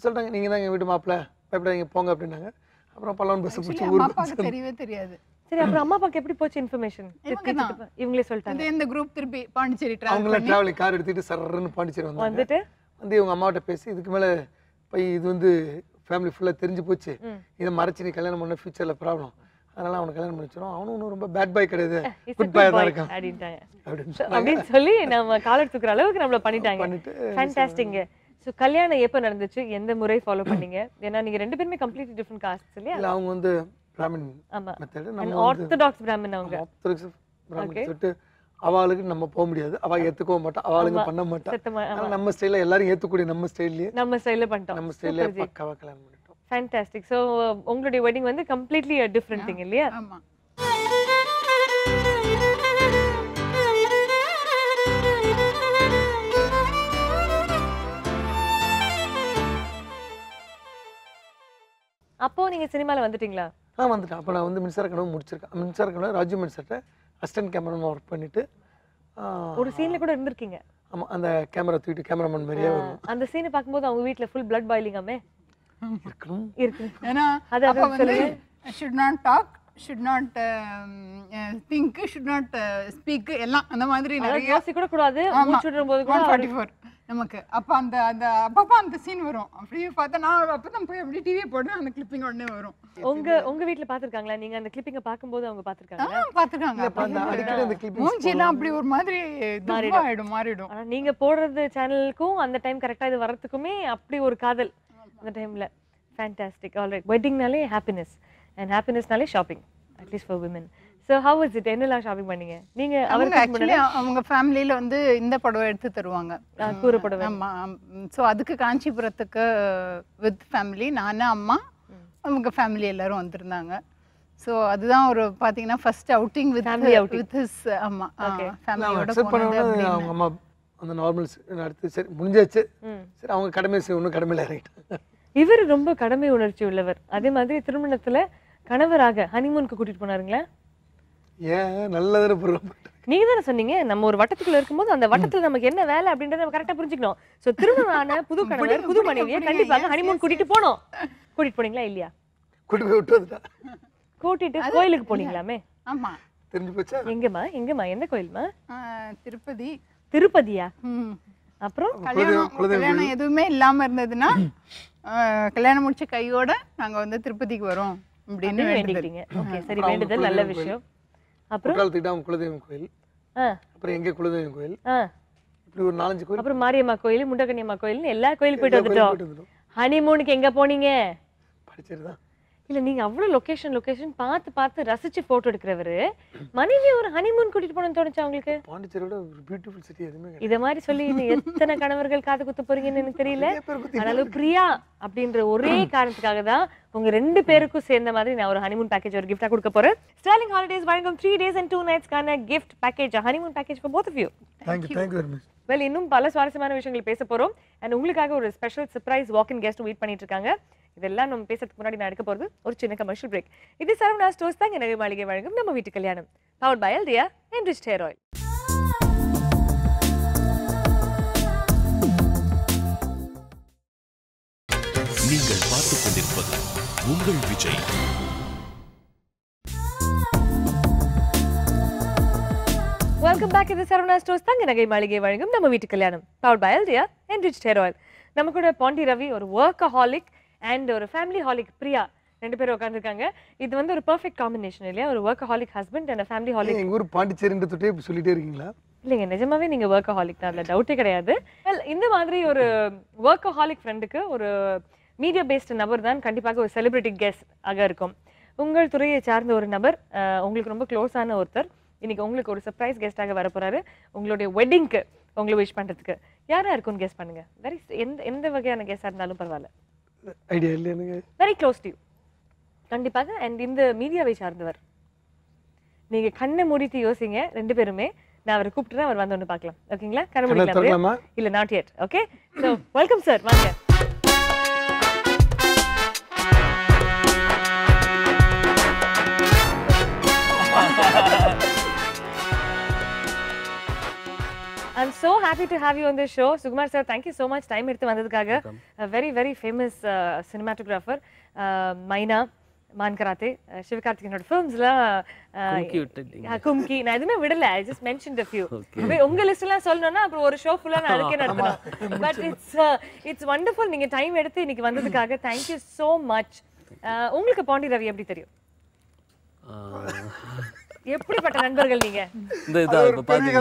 சொல்றாங்க நீங்க தான் எங்க வீட்டு மாப்பிள்ளை, பயப்படாதீங்க போங்க அப்படினாங்க. அப்புறம் பல்லவன் பஸ் பிடிச்சி ஊருக்கு தெரியவே தெரியாது. சரி அப்புறம் அம்மா அப்பாக்கு எப்படி போச்சு இன்ஃபர்மேஷன்? இவங்களே சொல்லிட்டாங்க. இந்த குரூப் திருப்பி பாண்டிச்சேரி டிராவல் அவங்கள டிராவலிங் கார் எடுத்துட்டு சரறன்னு பாண்டிச்சேரி வந்துட்டு வந்து இவங்க அம்மாட்ட பேசி இதுக்கு மேல போய் இது வந்து ஃபேமிலி ஃபுல்லா தெரிஞ்சு போச்சு, இதை மறைச்சு நீ கல்யாணம் பண்ண ஃபியூச்சர்ல ப்ராப்ளம், அதனால அவனுக்கு கல்யாணம் பண்ணிச்சிடும், அவனும் ரொம்ப பேட் பாய் கிடையாது, குட் பாய் தான் இருக்கான் அப்படின்னு சொல்லி நம்ம காலர் தூக்குற அளவுக்கு நம்மள பண்ணிட்டாங்க. ஃபேண்டாஸ்டிக். சோ கல்யாணம் எப்ப நடந்துச்சு, எந்த முறை ஃபாலோ பண்ணீங்க? ஏன்னா நீங்க ரெண்டு பேருமே கம்ப்ளீட்லி டிஃபரண்ட் காஸ்ட்ஸ் இல்லையா? இல்ல அவங்க வந்து பிராமின் மெத்தட், நம்ம ஆர்த்தடாக்ஸ் பிராமின். அவங்க ஆர்த்தடாக்ஸ் பிராமின் சொல்லிட்டு அவளுக்கு நம்ம போக முடியாது, அவ ஏத்துக்க மாட்டா, அவளுக்கு பண்ண மாட்டா, நம்ம ஸ்டைல்ல எல்லாரும் ஏத்துக்கூடிய நம்ம ஸ்டைல்ல பண்ணிட்டோம். நம்ம ஸ்டைல்ல பக்காவா கல்யாணம் பண்ணிட்டோம். ஃபேண்டாஸ்டிக். சோ உங்களுடைய வெட்டிங் வந்து கம்ப்ளீட்லி a different thing இல்லையா? ஆமா. அப்போ நீங்க சினிமால வந்துட்டீங்களா? வந்துட்டேன். அப்போ நான் வந்து மின்சார கனவு முடிச்சிருக்கேன். மின்சார கனவு ராஜு மின்சார்ட்ட அசிஸ்டன்ட் கேமராமேன் ஒர்க் பண்ணிட்டு ஒரு சீன்ல கூட இருந்திருக்கீங்க. ஆமா, அந்த கேமரா தூக்கிட்டு கேமராமேன் மாதிரியே வரும். அந்த சீனை பாக்கும்போது அவங்க வீட்ல ஃபுல் blood boiling ஆமே இருக்கணும். ஏன்னா அப்ப வந்து should not talk, should not think, should not speak எல்லாம் அந்த மாதிரி நிறைய யோசிக்க கூட கூடாது. மூச்சு விடும்போது கூட 144 நமக்கு அப்ப அந்த அப்பப்ப அந்த சீன் வரும். அப்படியே பார்த்தா நான் அப்பதான் போய் அப்படியே டிவி போடுறேன், அந்த கிளிப்பிங் உடனே வரும். உங்க வீட்ல பாத்துருக்காங்களா? நீங்க அந்த கிளிப்பிங்க பாக்கும்போது அவங்க பாத்துருக்காங்களா? பாத்துருக்காங்க. மூஞ்சிலாம் அப்படி ஒரு மாதிரி மாறிடும். ஆனா நீங்க போடுறது சேனலுக்கும் அந்த டைம் கரெக்டா இது வரதுக்குமே அப்படி ஒரு காதல் அந்த டைம்ல. ஃபேண்டாஸ்டிக். ஆல்ரைட். வெட்டிங்னாலே ஹாப்பினஸ், அண்ட் ஹாப்பினஸ்னாலே shopping, at least for women. So how was it? என்னெல்லாம் ஷாப்பிங் பண்ணீங்க நீங்க? அவங்க ஆக்சுவலி அவங்க ஃபேமிலியில வந்து இந்த புடவை எடுத்து தருவாங்க, கூரை புடவை. ஆமா. ஸோ அதுக்கு காஞ்சிபுரத்துக்கு வித் ஃபேமிலி, நானு அம்மா அவங்க ஃபேமிலி எல்லாரும் வந்திருந்தாங்க. ஸோ அதுதான் ஒரு பார்த்தீங்கன்னா ஃபர்ஸ்ட் அவுட்டிங் வித் ஹிஸ் அம்மா ஃபேமிலியோட போனது. அவங்க அம்மா அந்த நார்மல் அடுத்து சரி முடிஞ்சாச்சு, சரி அவங்க கடமை ஒன்றும் கடமையில் இறங்கிட்டாங்க. இவர் ரொம்ப கடமை உணர்ச்சி உள்ளவர். அதே மாதிரி திருமணத்துல கணவராக ஹனிமூனுக்கு கூட்டிட்டு போனாருங்களா? ஏன் நல்லதான ப்ரோக்ராம். நீங்க தானே சொன்னீங்க நம்ம ஒரு வட்டத்துக்குள்ள இருக்கும்போது அந்த வட்டத்துல நமக்கு என்ன வேலை அப்படின்றத நம்ம கரெக்டா புரிஞ்சுக்கணும். சோ திருமணமான புது கணவர் புது மனைவியை கண்டிப்பாக ஹனிமூன் கூட்டிட்டு போனோம். கூட்டிட்டு போனீங்களா இல்லையா? கூட்டி போய் விட்டு வந்துட்டா. கூட்டிட்டு கோயிலுக்கு போனீங்களாமே? ஆமா. தெரிஞ்சு போச்சா? எங்கம்மா என்ன கோயில்மா? திருப்பதி. திருப்பதியா? அப்புறம் கல்யாணம் எதுவுமே இல்லாம இருந்ததுன்னா கல்யாணம் முடிச்ச கையோட நாங்க வந்து திருப்பதிக்கு வரோம் அப்படின்னு வேண்டிக்கிட்டீங்க. ஓகே சரி, வேண்டுதல் நல்ல விஷயம். அப்புறம் அவங்க குலதெய்வம் கோயில், அப்புறம் எங்க குலதெய்வம் கோயில், இப்படி ஒரு 4-5 கோயில், அப்புறம் மாரியம்மா கோயில், முண்டகன்னியம்மா கோயில் எல்லா கோயிலுக்கு போயிட்டு வந்துட்டோம். ஹனிமூனுக்கு எங்க போனீங்க? படிச்சதுதான். இல்ல நீங்க அவ்வளவு லொகேஷன் பார்த்து ரசிச்சு போட்டோ எடுக்கிறவரு மனைவி ஒரு ஹனிமூன் கூட்டிட்டு போகணும்னு தோணுச்சா உங்களுக்கு? பாண்டிச்சேரியோட ஒரு பியூட்டிஃபுல் சிட்டி எதுவுமே கிடையாது. இத மாதிரி சொல்லி எத்தனை கணவர்கள் காது குத்த போறீங்கன்னு எனக்கு தெரியல. அதனால பிரியா அப்படின்ற ஒரே காரணத்துக்காக தான் உங்க 2 பேருக்கும் சேர்ந்த மாதிரி நான் ஒரு ஹனிமூன் பேக்கேஜ் ஒரு கிஃப்டா கொடுக்க போறேன். ஸ்டர்லிங் ஹாலிடேஸ் வழங்கும் 3 days and 2 nights கான gift package, honeymoon package for both of you. Thank you very much. Well, இன்னும் பல சுவாரஸ்யமான விஷயங்கள் பேச போறோம். அண்ட் உங்களுக்காக ஒரு ஸ்பெஷல் சர்ப்ரைஸ் வாக்-இன் கெஸ்ட் வெயிட் பண்ணிட்டு இருக்காங்க. இதெல்லாம் நம்ம பேசுறதுக்கு முன்னாடி நான் எடுக்க போறது ஒரு சின்ன கமர்ஷியல் பிரேக். இது சரவணா ஸ்டோர்ஸ் தங்க நகை மாளிகை வழங்கும் நம்ம வீட்டு கல்யாணம், பவர்ட் பை எல்டியா என்ரிச்ட் ஹேர் ஆயில். நீங்கள் பார்த்துக் கொண்டிருப்பது உங்கள் விஜய். Welcome back. இது சரவணா ஸ்டோர்ஸ் தங்க நகை மாளிகை வழங்கும் நம்ம வீட்டு கல்யாணம், பவர்ட் பை எல்டியா என்ரிச்ட் ஹேர் ஆயில். நம்ம கூட பாண்டி ரவி ஒரு வொர்க்கஹாலிக் அண்ட் ஒரு ஃபேமிலி ஹாலிக் பிரியா 2 பேரும் உட்காந்துருக்காங்க. இது வந்து ஒரு பெர்ஃபெக்ட் காம்பினேஷன் இல்லையா? ஒரு workaholic husband and family Khalik. எங்க ஊர் பாண்டிச்சேரின்ற தொட்டே இப்படி சொல்லிட்டே இருக்கீங்களா? இல்லைங்க, நிஜமாவே நீங்க வொர்க்கஹாலிக் தான், அதில் டவுட்டே கிடையாது. வெல், இந்த மாதிரி ஒரு வொர்க்கஹாலிக் ஃப்ரெண்டுக்கு ஒரு மீடியா பேஸ்டு நபர் தான் கண்டிப்பாக ஒரு செலிபிரிட்டி கெஸ்ட் ஆக இருக்கும். உங்கள் துறையை சார்ந்த ஒரு நபர், உங்களுக்கு ரொம்ப க்ளோஸான ஒருத்தர் இன்னைக்கு உங்களுக்கு ஒரு சர்ப்ரைஸ் கெஸ்டாக வர போறாரு. உங்களுடைய வெட்டிங்க்கு உங்களை விஷ் பண்றதுக்கு யாரா இருக்கும்னு கெஸ் பண்ணுங்க. வெரி எந்த வகையான கெஸ்டா இருந்தாலும் பரவாயில்ல. ஐடியா இல்லை எனக்கு. வெரி க்ளோஸ் டு யூ கண்டிப்பாக. அண்ட் இந்த மீடியாவை சார்ந்தவர். நீங்க கண்ணை மூடிட்டு யோசிங்க 2 பேருமே. நான் அவரை கூப்பிட்டுறேன், அவர் வந்து ஒன்று பார்க்கலாம். ஓகேங்களா? கண்ணை மூடிக்கலாம் இல்ல? Not yet. Okay, so welcome sir, வாங்க. I'm so happy to have you on this show. Sukumar sir, thank you so much time எடுத்து வந்ததுக்காக. A very very famous cinematographer, மைனா, மான் கராத்தே, சிவகார்த்திகேயனோட ஃபிலிம்ஸ்லாம் கும்கி நான் எதுவுமே விடல. I just mentioned a few. உங்க லிஸ்ட் எல்லாம் சொல்லணும்னா அப்புறம் ஒரு ஷோ ஃபுல்லா நான் அதுக்கே நடத்தணும். பட் இட்ஸ் வண்டர்ஃபுல் நீங்க டைம் எடுத்து இன்னைக்கு வந்ததுக்காக. Thank you so much. உங்களுக்கு பாண்டி ரவி எப்படி தெரியும்? எப்படிப்பட்ட நண்பர்கள் நீங்க? இந்த இதா இப்ப பாத்தீங்க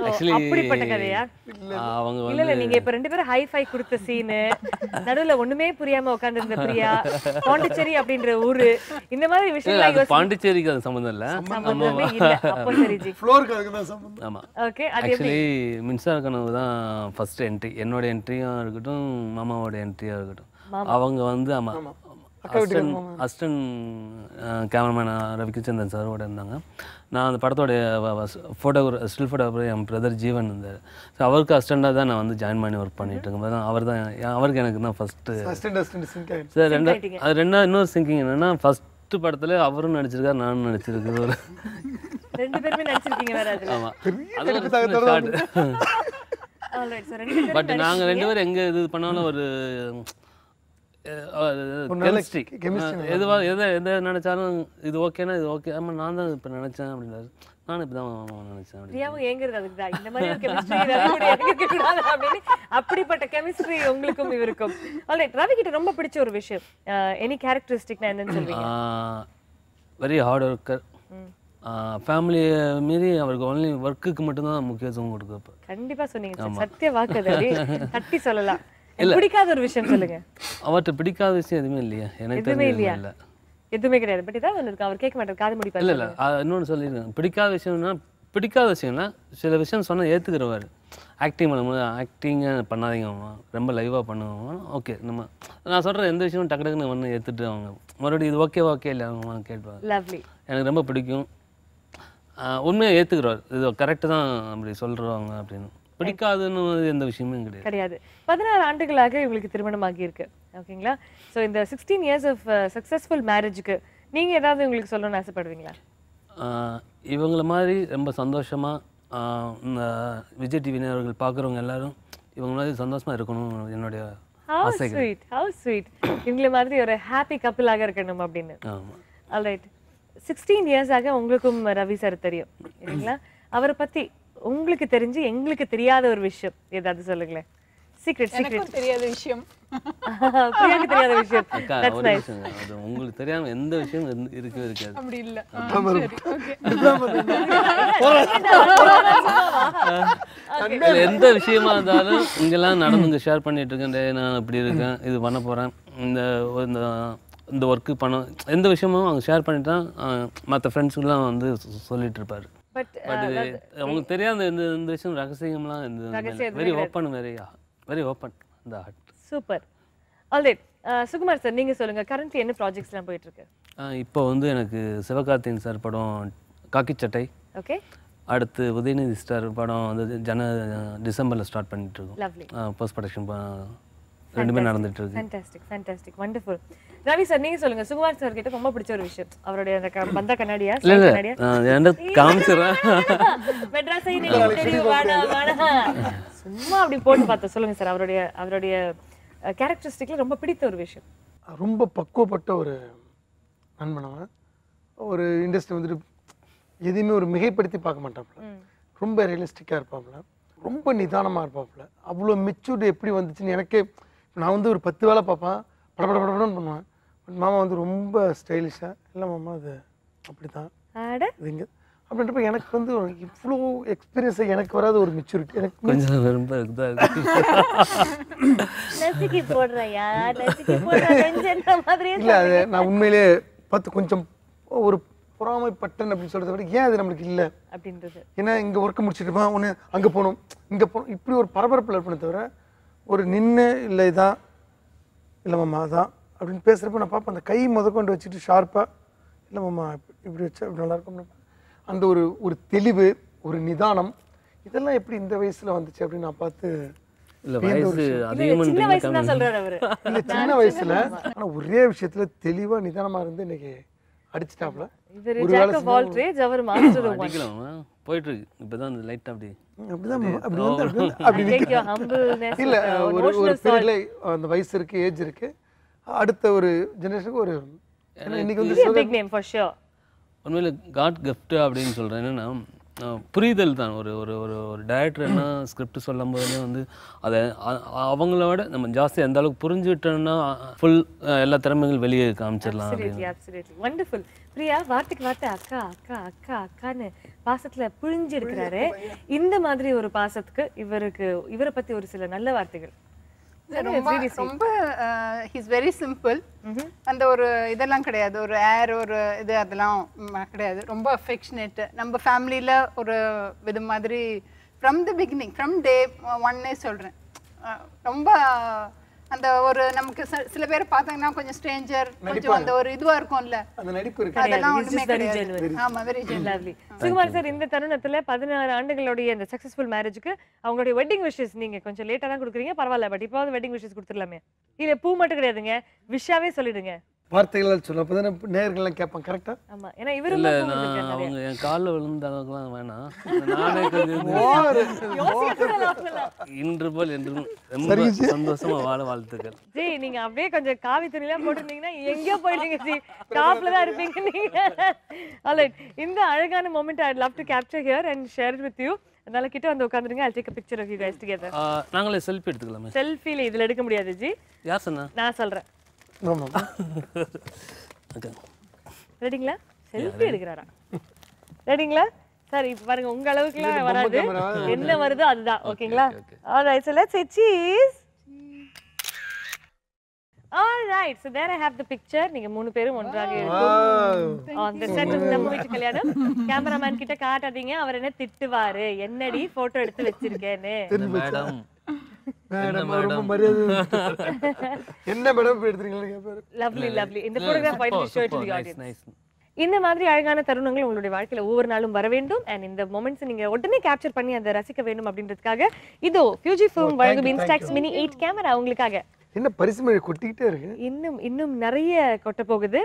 ஆக்சுவலி அப்படிப்பட்ட கதையா? அவங்க இல்ல இல்ல, நீங்க இப்ப 2 பேரும் ஹை ஃபை கொடுத்த சீன், நடுவுல ஒண்ணுமே புரியாம உட்கார்ந்திருந்த பிரியா, பாண்டிச்சேரி அப்படின்ற ஊரு, இந்த மாதிரி விஷயங்கள். பாண்டிச்சேரிக்கு அது சம்பந்தம் இல்ல. சம்பந்தமே இல்ல. அப்போ சரி ஜி, ஃப்ளோருக்கு அதுக்கு தான் சம்பந்தம். ஆமா. ஓகே, அது ஆக்சுவலி மின்சார கனவு தான் ஃபர்ஸ்ட் என்ட்ரி. என்னோட என்ட்ரியா இருக்கட்டும், மாமாவோட என்ட்ரியா இருக்கட்டும். அவங்க வந்து ஆமா அசிஸ்டன்ட் கேமராமேன் ரவிகிச்சந்திரன் சாரோட இருந்தாங்க. நான் அந்த படத்தோட ஸ்டில் ஃபோட்டோகிராஃபர் என் பிரதர் ஜீவன் இருந்தார். ஸோ அவருக்கு அசிஸ்டண்டாக தான் நான் வந்து ஜாயின் பண்ணி ஒர்க் பண்ணிட்டு இருக்கும்போது தான் அவருக்கு எனக்கு தான் ஃபஸ்ட்டு சார். ரெண்டாவது இன்னொரு சிங்கிங் என்னென்னா, ஃபஸ்ட்டு படத்தில் அவரும் நடிச்சிருக்காரு, நானும் நடிச்சிருக்கு. ஒரு 2 பேருமே நடிச்சிருக்கீங்க வேற. ஆமாம், பட் நாங்கள் 2 பேரும் எங்கே இது பண்ணாலும் ஒரு எதை நினைச்சாலும் இது ஓகேனா இது ஓகே. ஆமா, நான் தான் இப்ப நினைச்சேன் அப்படின்னாரு. நானும் இப்பதான் நினைச்சேன். அப்படிப்பட்ட கெமிஸ்ட்ரி உங்களுக்கும் இவருக்கும். ரவி கிட்ட ரொம்ப பிடிச்ச ஒரு விஷயம், எனி கேரக்டரிஸ்டிக் என்னன்னு சொல்வீங்க? Very hard worker. ஃபேமிலியை மீறி அவருக்கு ஒன்லி ஒர்க்குக்கு மட்டும்தான் முக்கியத்துவம் கொடுக்க. கண்டிப்பா சொன்னீங்க, சத்திய வாக்கு. தட்டி சொல்லலாம். பிடிக்காத ஒரு விஷயம் சொல்லுங்க. அவர்கிட்ட பிடிக்காத விஷயம் எதுவுமே இல்லையா? எனக்கு எதுவுமே இல்லையா? எதுவுமே கிடையாது. பட் இதான் ஒன்று இருக்கு, அவர் கேட்க மாட்டார், காது மூடி இல்லை இன்னொன்று சொல்லியிருக்கேன். பிடிக்காத விஷயம்னா சில விஷயம் சொன்னால் ஏற்றுக்கிறவாரு. ஆக்டிங் பண்ணும்போது ஆக்டிங்காக பண்ணாதீங்கம்மா, ரொம்ப லைவாக பண்ணுவோம்மா, ஓகே நம்ம நான் சொல்கிற எந்த விஷயமும் டக்கு டக்குன்னு வந்து ஏற்றுட்டு அவங்க மறுபடியும் இது ஓகே இல்லை அவங்க கேட்பாங்க. லவ்லி. எனக்கு ரொம்ப பிடிக்கும், உண்மையாக ஏற்றுக்கிறவார், இது கரெக்டு தான் அப்படி சொல்கிறவங்க அப்படின்னு. பிடிக்காதுன்னு எந்த விஷயமும் கிடையாது. 16 ஆண்டுகளாக இவங்களுக்கு திருமணம் ஆகியிருக்கு, ஓகேங்களா? ஸோ இந்த 16 years ஆஃப் சக்ஸஸ்ஃபுல் மேரேஜுக்கு நீங்கள் ஏதாவது உங்களுக்கு சொல்லணும்னு ஆசைப்படுவீங்களா? இவங்கள மாதிரி ரொம்ப சந்தோஷமாக இந்த விஜய் டிவி நேயர்கள் பார்க்குறவங்க எல்லாரும் இவங்க மாதிரி சந்தோஷமாக இருக்கணும் என்னுடைய ஆசைகள். Have sweet. இவங்கள மாதிரி ஒரு ஹாப்பி கப்பிளாக இருக்கணும் அப்படின்னு. ஆமாம். ஆல்ரைட். 16 இயர்ஸாக உங்களுக்கும் ரவி சார் தெரியும் இல்லைங்களா? அவரை பற்றி உங்களுக்கு தெரிஞ்சு எங்களுக்கு தெரியாத ஒரு விஷயம் ஏதாவது சொல்லுங்களேன். சீக்ரெட் தெரியாத விஷயம். பிரியாக்கு தெரியாத விஷயம். அக்கா ஒரு விஷயம், அது உங்களுக்கு தெரியாமல் எந்த விஷயம் இருக்கவே இருக்காது. அப்படி இல்லை. எந்த விஷயமா இருந்தாலும் இங்கெல்லாம் நடந்து ஷேர் பண்ணிட்டு இருக்கேன், நான் இப்படி இருக்கேன், இது பண்ண போகிறேன், இந்த ஒர்க்கு பண்ண எந்த விஷயமும் அவங்க ஷேர் பண்ணிட்டு தான் மற்ற ஃப்ரெண்ட்ஸுக்கெல்லாம் வந்து சொல்லிட்டு இருப்பாரு. பட் அவங்களுக்கு தெரியாத இந்த விஷயம் ரகசியம்லாம் வெரி ஓப்பன், வெரி ஓப்பன் இந்த heart. Super. Alright. Sukumar sir நீங்கள் சொல்லுங்கள், கரண்ட்லி என்ன ப்ராஜெக்ட்ஸ்லாம் போயிட்டுருக்கு? இப்போ வந்து எனக்கு சிவகார்த்திகேயன் சார் படம் காக்கி சட்டை, ஓகே. அடுத்து உதயநிதி ஸ்டார் படம் வந்து டிசம்பரில் ஸ்டார்ட் பண்ணிட்டு இருக்கோம். லவ்லி. போஸ்ட் ப்ரொடக்ஷன் ரெண்டுமே நடந்துட்டு இருக்கு. Fantastic wonderful. ரவி சார் நீங்கள் சொல்லுங்கள், சுகுமார் சார் கிட்ட ரொம்ப பிடிச்ச ஒரு விஷயம் அவருடைய அந்த பந்தா கண்ணாடியா காமிச்சிடுறேன். மெட்ராஸை தெரியும் சும்மா அப்படி போட்டு பார்த்தேன். சொல்லுங்கள் சார், அவருடைய கேரக்டரிஸ்டிக்ல ரொம்ப பிடித்த ஒரு விஷயம். ரொம்ப பக்குவப்பட்ட ஒரு நண்பனவன். ஒரு இண்டஸ்ட்ரி வந்துட்டு எதையுமே ஒரு மிகைப்படுத்தி பார்க்க மாட்டாப்புல, ரொம்ப ரியலிஸ்டிக்காக இருப்பாப்புல, ரொம்ப நிதானமாக இருப்பாப்புல. அவ்வளோ மெச்சூர்டு எப்படி வந்துச்சுன்னு எனக்கே, நான் வந்து ஒரு 10 வேலை பார்ப்பேன், படப்படன்னு பண்ணுவேன். பட் மாமா வந்து ரொம்ப ஸ்டைலிஷாக, இல்லை மாமா அது அப்படி தான் இதுங்க அப்படின்றப்ப எனக்கு வந்து இவ்வளோ எக்ஸ்பீரியன்ஸாக எனக்கு வராத ஒரு மெச்சூரிட்டி எனக்கு கொஞ்சம் ரொம்ப இல்லை. அது நான் உண்மையிலே பார்த்து கொஞ்சம் ஒரு பொறாமைப்பட்டன் அப்படின்னு சொல்கிறத விட ஏன் அது நம்மளுக்கு இல்லை அப்படின்றது. ஏன்னா இங்கே ஒர்க்கு முடிச்சுட்டுப்பா ஒன்று அங்கே போகணும் இங்கே போகணும் இப்படி ஒரு பரபரப்பில் இருப்பேனே தவிர ஒரு நின்று இல்லை இதான் இல்லை மாமா அதான் அப்படின்னு பேசுகிறப்ப நான் பார்ப்பேன், அந்த கை முதற்கொண்டு வச்சுட்டு ஷார்ப்பாக இல்லை மாமா இப்படி வச்சு அப்படி நல்லாயிருக்கும். அந்த ஒரு தெளிவு, ஒரு நிதானம், இதெல்லாம் எப்படி இந்த வயசில் வந்துச்சு அப்படின்னு நான் பார்த்து சின்ன வயசுல ஆனா ஒரே விஷயத்துல தெளிவா நிதானமா இருந்து இன்னைக்கு அடிச்சிட்டாப்ல. போயிட்டு இருக்கு இப்பதான் லைட் அப்படி இல்ல ஒரு பீரியட்ல அந்த வயசு இருக்கு, ஏஜ் இருக்கு, அடுத்த ஒரு ஜெனரேஷனுக்கு ஒரு இன்னைக்கு வந்து உண்மையில காட் கிஃப்ட் அப்படின்னு சொல்றேன். என்னன்னா புரிதல் தான். ஒரு ஒரு ஒரு ஒரு டைரக்டர் என்ன ஸ்கிரிப்ட் சொல்லும் போதே வந்து அதை அவங்களோட நம்ம ஜாஸ்தி அந்த அளவுக்கு புரிஞ்சுக்கிட்டோம்னா ஃபுல் எல்லா திறமைகளும் வெளியே காமிச்சிடலாம் அப்படின்னு. வண்டர்ஃபுல். பிரியா வார்த்தைக்கு வார்த்தை அக்கா அக்கா அக்கா அக்கான்னு பாசத்துல புழிஞ்சு இருக்கிறாரு. இந்த மாதிரி ஒரு பாசத்துக்கு இவரை பத்தி ஒரு சில நல்ல வார்த்தைகள். ரொம்ப ஹீஸ் வெரி சிம்பிள். அந்த ஒரு இதெல்லாம் கிடையாது, ஒரு ஏர் ஒரு இது அதெல்லாம் கிடையாது. ரொம்ப அஃபெக்ஷனேட். நம்ம ஃபேமிலியில் ஒரு இது மாதிரி from the beginning, from day ஒன்னே சொல்கிறேன். ரொம்ப அந்த ஒரு நமக்கு சில பேர் பார்த்தாங்கன்னா கொஞ்சம் ஸ்ட்ரேஞ்சர், கொஞ்சம் அந்த ஒரு இதுவா இருக்கும்ல, அந்த நடிப்பு இருக்கு, அதெல்லாம் ஒண்ணுமே கிடையாது. ஆமா, வெரி ஜென்வரி. சுகுமார் சார், இந்த தருணத்துல 16 ஆண்டுகளுடைய இந்த சக்சஸ்ஃபுல் மேரேஜுக்கு அவங்களுடைய வெட்டிங் விஷஸ் நீங்க கொஞ்சம் லேட்டா தான் கொடுக்குறீங்க, பரவாயில்ல, பட் இப்போது வெட்டிங் விஷஸ் கொடுத்துடலாமே. இல்ல பூ மட்டும் கிடையாதுங்க, விஷாவே சொல்லிடுங்க. வார்த்தைகளால் சொல்ல அப்பதானே நேயர்கள்லாம் கேட்பாங்க. கரெக்டா? ஆமா, ஏன்னா இவரு இல்ல அவங்க என் காலில் விழுந்ததெல்லாம் வேணாம், நானே கொஞ்சம் இன்று போல் என்றும் ரொம்ப சந்தோஷமா வாழ வாழ்த்துக்கள். ஜி, நீங்க அப்படியே கொஞ்சம் காவி துணிலாம் போட்டுருந்தீங்கன்னா எங்கேயோ போயிட்டீங்க ஜி, டாப்ல தான் இருப்பீங்க நீங்க. ஆல்ரைட், இந்த அழகான moment I love to capture here and share it with you. அதனால கிட்ட வந்து உட்காந்துருங்க. I'll take a picture of you guys together. நாங்களே செல்ஃபி எடுத்துக்கலாமே? செல்ஃபில இதுல எடுக்க முடியாது ஜி. யார் சொன்னா? நான் சொல்றேன். ரெடிங்களா? செல்ஃபி எடுக்கறாரா? ரெடிங்களா? சார், இப்ப பாருங்க, உங்க அளவுக்குலாம் வராது, என்ன வருதோ அதுதான். ஓகேங்களா? Alright, so let's say cheese. All right, so there I have the picture. நீங்க மூணு பேரும் ஒன்றாக இருக்கும் on the set of நம்ம வீட்டு கல்யாணம். கேமராமேன் கிட்ட காட்டாதீங்க, அவர் என்ன திட்டுவாரு, என்னடி போட்டோ எடுத்து வச்சிருக்கேன்னு. மேடம் மேடம் ரொம்ப மரியாதை. என்ன மேடம் எடுத்துறீங்களா கேப்பாரு. Lovely, lovely. இந்த photograph I will show it to the audience. Nice. இந்த மாதிரி அழகான தருணங்கள் உங்களுடைய வாழ்க்கையில ஒவ்வொரு நாளும் வர வேண்டும் and இந்த மொமெண்ட்ஸ் நீங்க உடனே கேப்சர் பண்ணி அதை ரசிக்க வேண்டும் அப்படின்றதுக்காக இதோ Fujifilm வழங்கும் Instax Mini 8 கேமரா உங்களுக்காக. என்ன பரிசு மழை கொட்டிக்கிட்டே இருக்கு. இன்னும் நிறைய கொட்ட போகுது.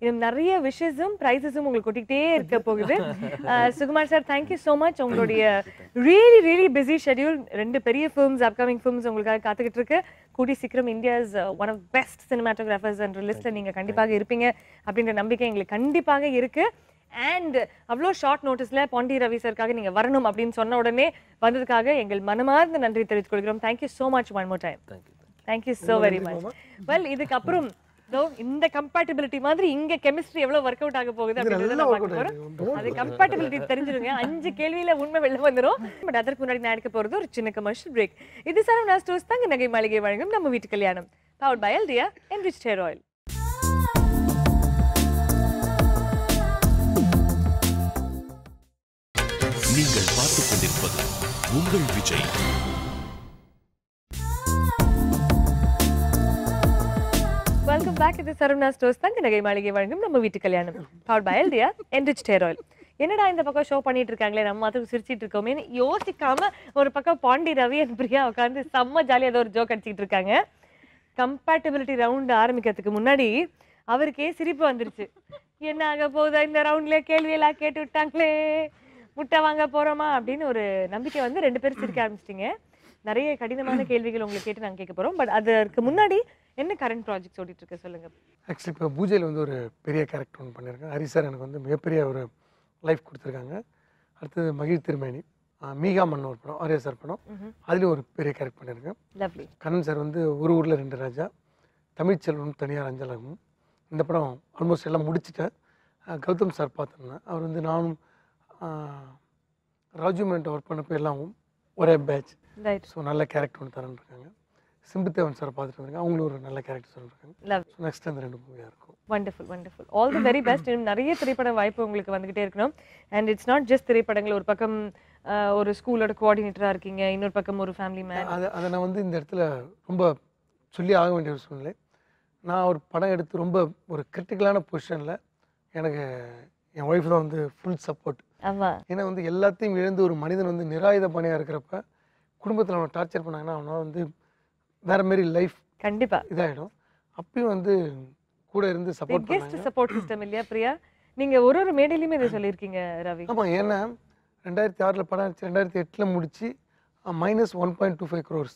இன்னும் நிறைய விஷஸும் பிரைசஸும் உங்களுக்கு கொட்டிக்கிட்டே இருக்க போகுது. Sukumar sir, thank you so much. உங்களுடைய ரியலி பிஸி ஷெட்யூல், 2 பெரிய ஃபிலிம்ஸ், அப்கமிங் ஃபிலிம்ஸ் உங்களுக்காக காத்துக்கிட்டு இருக்கு. கூடி சீக்கிரம் India's one of best cinematographers என்ற லிஸ்ட்டில் நீங்கள் கண்டிப்பாக இருப்பீங்க அப்படின்ற நம்பிக்கை எங்களுக்கு கண்டிப்பாக இருக்கு. அண்ட் அவ்வளோ ஷார்ட் நோட்டீஸில் பாண்டி ரவி சருக்காக நீங்கள் வரணும் அப்படின்னு சொன்ன உடனே வந்ததுக்காக எங்கள் மனமார்ந்த நன்றி தெரிவித்துக் கொள்கிறோம். Thank you so much one more time. Thank you so very much. Well, இதுக்கப்புறம் இந்த கம்பேட்டிபிலிட்டி மாதிரி இங்க கெமிஸ்ட்ரி எவ்வளவு ஒர்க் அவுட் ஆக போகுது அப்படின்றத நம்ம பார்க்க போறோம். அது கம்பேட்டிபிலிட்டி தெரிஞ்சிருங்க. 5 கேள்வியில உண்மை வெளில வந்துரும். பட் அதற்கு முன்னாடி நான் எடுக்க போறது ஒரு சின்ன கமர்ஷியல் பிரேக். இது சரவணா ஸ்டோர்ஸ் தங்க நகை மாளிகை வழங்கும் நம்ம வீட்டு கல்யாணம். பவர்ட் பை எல்டியா என்ரிச்ட் ஹேர் ஆயில். நீங்கள் பார்த்துக் கொண்டிருப்பது உங்கள் விஜய். Welcome back. இது சரவணா ஸ்டோர்ஸ் தங்க நகை மாளிகை வழங்கும் நம்ம வீட்டு கல்யாணம். பவர்ட் பை எல்டியா என்ரிச்ட் ஹேர் ஆயில். என்னடா இந்த பக்கம் ஷோ பண்ணிட்டு இருக்காங்களே, நம்ம மாத்திரம் சிரிச்சிட்டு இருக்கோமேன்னு யோசிக்காம ஒரு பக்கம் பாண்டி ரவி அண்ட் பிரியா உட்காந்து செம்ம ஜாலியாக ஏதோ ஒரு ஜோக் அடிச்சுட்டு இருக்காங்க. கம்பேட்டிபிலிட்டி ரவுண்ட் ஆரம்பிக்கிறதுக்கு முன்னாடி அவருக்கே சிரிப்பு வந்துருச்சு. என்ன ஆக போகுதா இந்த ரவுண்ட்ல, கேள்வியெல்லாம் கேட்டு விட்டாங்களே, முட்டை வாங்க போறோமா அப்படின்னு ஒரு நம்பிக்கை வந்து 2 பேரும் சிரிக்க ஆரம்பிச்சிட்டிங்க. நிறைய கடினமான கேள்விகள் உங்களுக்கு கேட்டு நாங்கள் கேட்க போறோம். பட் அதற்கு முன்னாடி என்ன கரண்ட் ப்ராஜெக்ட்ஸ் ஓடிட்டு இருக்கு சொல்லுங்க. ஆக்சுவலி இப்போ பூஜையில் வந்து ஒரு பெரிய கேரக்டர் ஒன்று பண்ணியிருக்கேன். ஹரி சார் எனக்கு வந்து மிகப்பெரிய ஒரு லைஃப் கொடுத்துருக்காங்க. அடுத்தது மகிழ் திருமேனி, மீகா மன்னன் ஒரு படம், ஆர்யா சார் படம், அதுலேயும் ஒரு பெரிய கேரக்டர் பண்ணியிருக்கேன். லவ்லி. கண்ணன் சார் வந்து ஒரு ஊரில் 2 ராஜா, தமிழ்ச்செல்வன், தனியார் அஞ்சலகமும். இந்த படம் ஆல்மோஸ்ட் எல்லாம் முடிச்சுட்டேன். கௌதம் சார் பார்த்துருந்தேன். அவர் வந்து நானும் ராஜு மேன்ட்ட ஒர்க் பண்ணப்போ எல்லாம் ஒரே பேட்ச். ஸோ நல்ல கேரக்டர் ஒன்று தரேன்னு இருக்காங்க. சிம்புத்தேவன் சார் பார்த்துட்டு வந்திருக்காங்க, அவங்களும் ஒரு நல்ல கேரக்டர் சொல்லியிருக்காங்க. ஸோ நெக்ஸ்ட் அந்த 2 மூவியாக இருக்கும். Wonderful. All the very best. இன்னும் நிறைய திரைப்பட வாய்ப்பு உங்களுக்கு வந்துகிட்டே இருக்கணும். அண்ட் இட்ஸ் நாட் ஜஸ்ட் திரைப்படங்கள். ஒரு பக்கம் ஒரு ஸ்கூலோட கோஆர்டினேட்டராக இருக்கீங்க, இன்னொரு பக்கம் ஒரு ஃபேமிலி மேன். அதை நான் வந்து இந்த இடத்துல ரொம்ப சொல்லி ஆக வேண்டிய ஒரு சூழ்நிலை. நான் ஒரு படம் எடுத்து ரொம்ப ஒரு கிரிட்டிக்கலான பொசிஷனில் எனக்கு என் ஒய்ஃப் தான் வந்து ஃபுல் சப்போர்ட். ஏன்னா வந்து எல்லாத்தையும் இழந்து ஒரு மனிதன் வந்து நிராயுத பணியாக இருக்கிறப்ப குடும்பத்தில் அவனை டார்ச்சர் பண்ணாங்கன்னா அவனால் வந்து வேற மாரி லைஃப் கண்டிப்பாக இதாகிடும். அப்பயும் வந்து கூட இருந்து சப்போர்ட் பண்ணாங்க. சப்போர்ட் சிஸ்டம் இல்லையா பிரியா? நீங்க ஒரு மேடையிலுமே இதை சொல்லியிருக்கீங்க ரவி. ஆமாம், ஏன்னா 2006 படம் ஆச்சு, 2008 முடிச்சு -1.25 crores.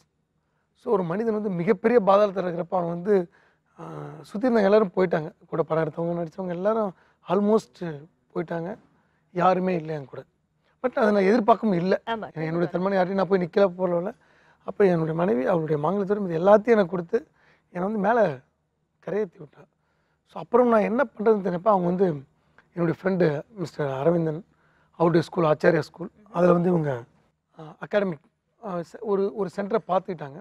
ஸோ ஒரு மனிதன் வந்து மிகப்பெரிய பாதாளத்தில் இருக்கிறப்ப அவன் வந்து சுற்றி இருந்தவங்க எல்லோரும் போயிட்டாங்க. கூட படம் எடுத்தவங்க நடித்தவங்க எல்லாரும் ஆல்மோஸ்ட் போயிட்டாங்க. யாருமே இல்லை என் கூட. பட் அதை நான் எதிர்பார்க்கவும் இல்லை. என்னுடைய தன்மனை யார்ட்டையும் நான் போய் நிற்கல போகல. அப்போ என்னுடைய மனைவி அவருடைய மாங்கலத்தோடு இது எல்லாத்தையும் எனக்கு கொடுத்து என்னை வந்து மேலே கரையேற்றி விட்டான். ஸோ அப்புறம் நான் என்ன பண்ணுறதுன்னு தெரிஞ்சப்போ அவங்க வந்து என்னுடைய ஃப்ரெண்டு மிஸ்டர் அரவிந்தன், அவருடைய ஸ்கூல் ஆச்சாரியா ஸ்கூல், அதில் வந்து இவங்க அகாடமிக் ஒரு சென்டரை பார்த்துக்கிட்டாங்க.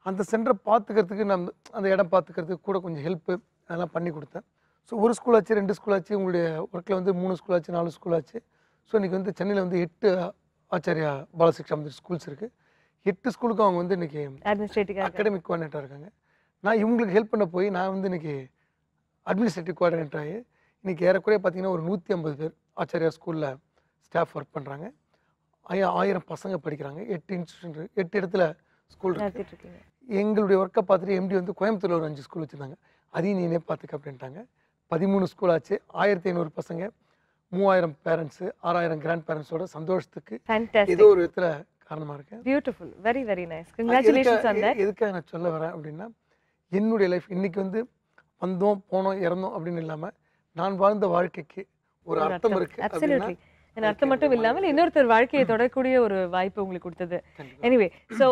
அந்த சென்டரை பார்த்துக்கிறதுக்கு நான் அந்த இடம் பார்த்துக்கிறதுக்கு கூட கொஞ்சம் ஹெல்ப்பு அதெல்லாம் பண்ணி கொடுத்தேன். ஸோ ஒரு ஸ்கூல் ஆச்சு, 2 ஸ்கூல் ஆச்சு, உங்களுடைய ஒர்க்கில் வந்து 3 ஸ்கூல் ஆச்சு, 4 ஸ்கூல் ஆச்சு. ஸோ இன்றைக்கி வந்து சென்னையில் வந்து 8 ஆச்சாரியா பாலசிக்ஷா மந்திர் ஸ்கூல்ஸ் இருக்குது. 8 ஸ்கூலுக்கும் அவங்க வந்து இன்றைக்கி அகாடமிக் கோஆர்டினேட்டராக இருக்காங்க. நான் இவங்களுக்கு ஹெல்ப் பண்ண போய் நான் வந்து இன்றைக்கி அட்மினிஸ்ட்ரேட்டிவ் கோஆர்டினேட்டர் ஆகி இன்றைக்கி ஏறக்குறைய பார்த்திங்கன்னா ஒரு 150 பேர் ஆச்சாரியா ஸ்கூலில் ஸ்டாஃப் ஒர்க் பண்ணுறாங்க. 1000 பசங்க படிக்கிறாங்க. 8 இன்ஸ்டியூஷன், 8 இடத்துல ஸ்கூல் இருக்குது. எங்களுடைய ஒர்க்கை பார்த்துட்டு எம்டி வந்து கோயம்புத்தூரில் ஒரு 5 ஸ்கூல் வச்சுருந்தாங்க. அதையும் நீனே பார்த்துக்க அப்படின்ட்டாங்க. 13 ஸ்கூல் ஆச்சு, 1500 பசங்க, 3000 பேரண்ட்ஸு, 6000 கிராண்ட் பேரண்ட்ஸோட சந்தோஷத்துக்கு ஏதோ ஒரு விதத்தில் காரணமாக இருக்கேன். Beautiful, very very nice, congratulations on that. எதுக்காக நான் சொல்ல வரேன் அப்படின்னா, என்னுடைய லைஃப் இன்னைக்கு வந்து வந்தோம் போனோம் இறந்தோம் அப்படின்னு இல்லாமல் நான் வாழ்ந்த வாழ்க்கைக்கு ஒரு அர்த்தம் இருக்கு. அப்சல்யூட்லி. அர்த்தம் மட்டும் இல்லாமல் இன்னொருத்தர் வாழ்க்கையை தொடரக்கூடிய ஒரு வாய்ப்பு உங்களுக்கு கொடுத்தது. எனிவே, ஸோ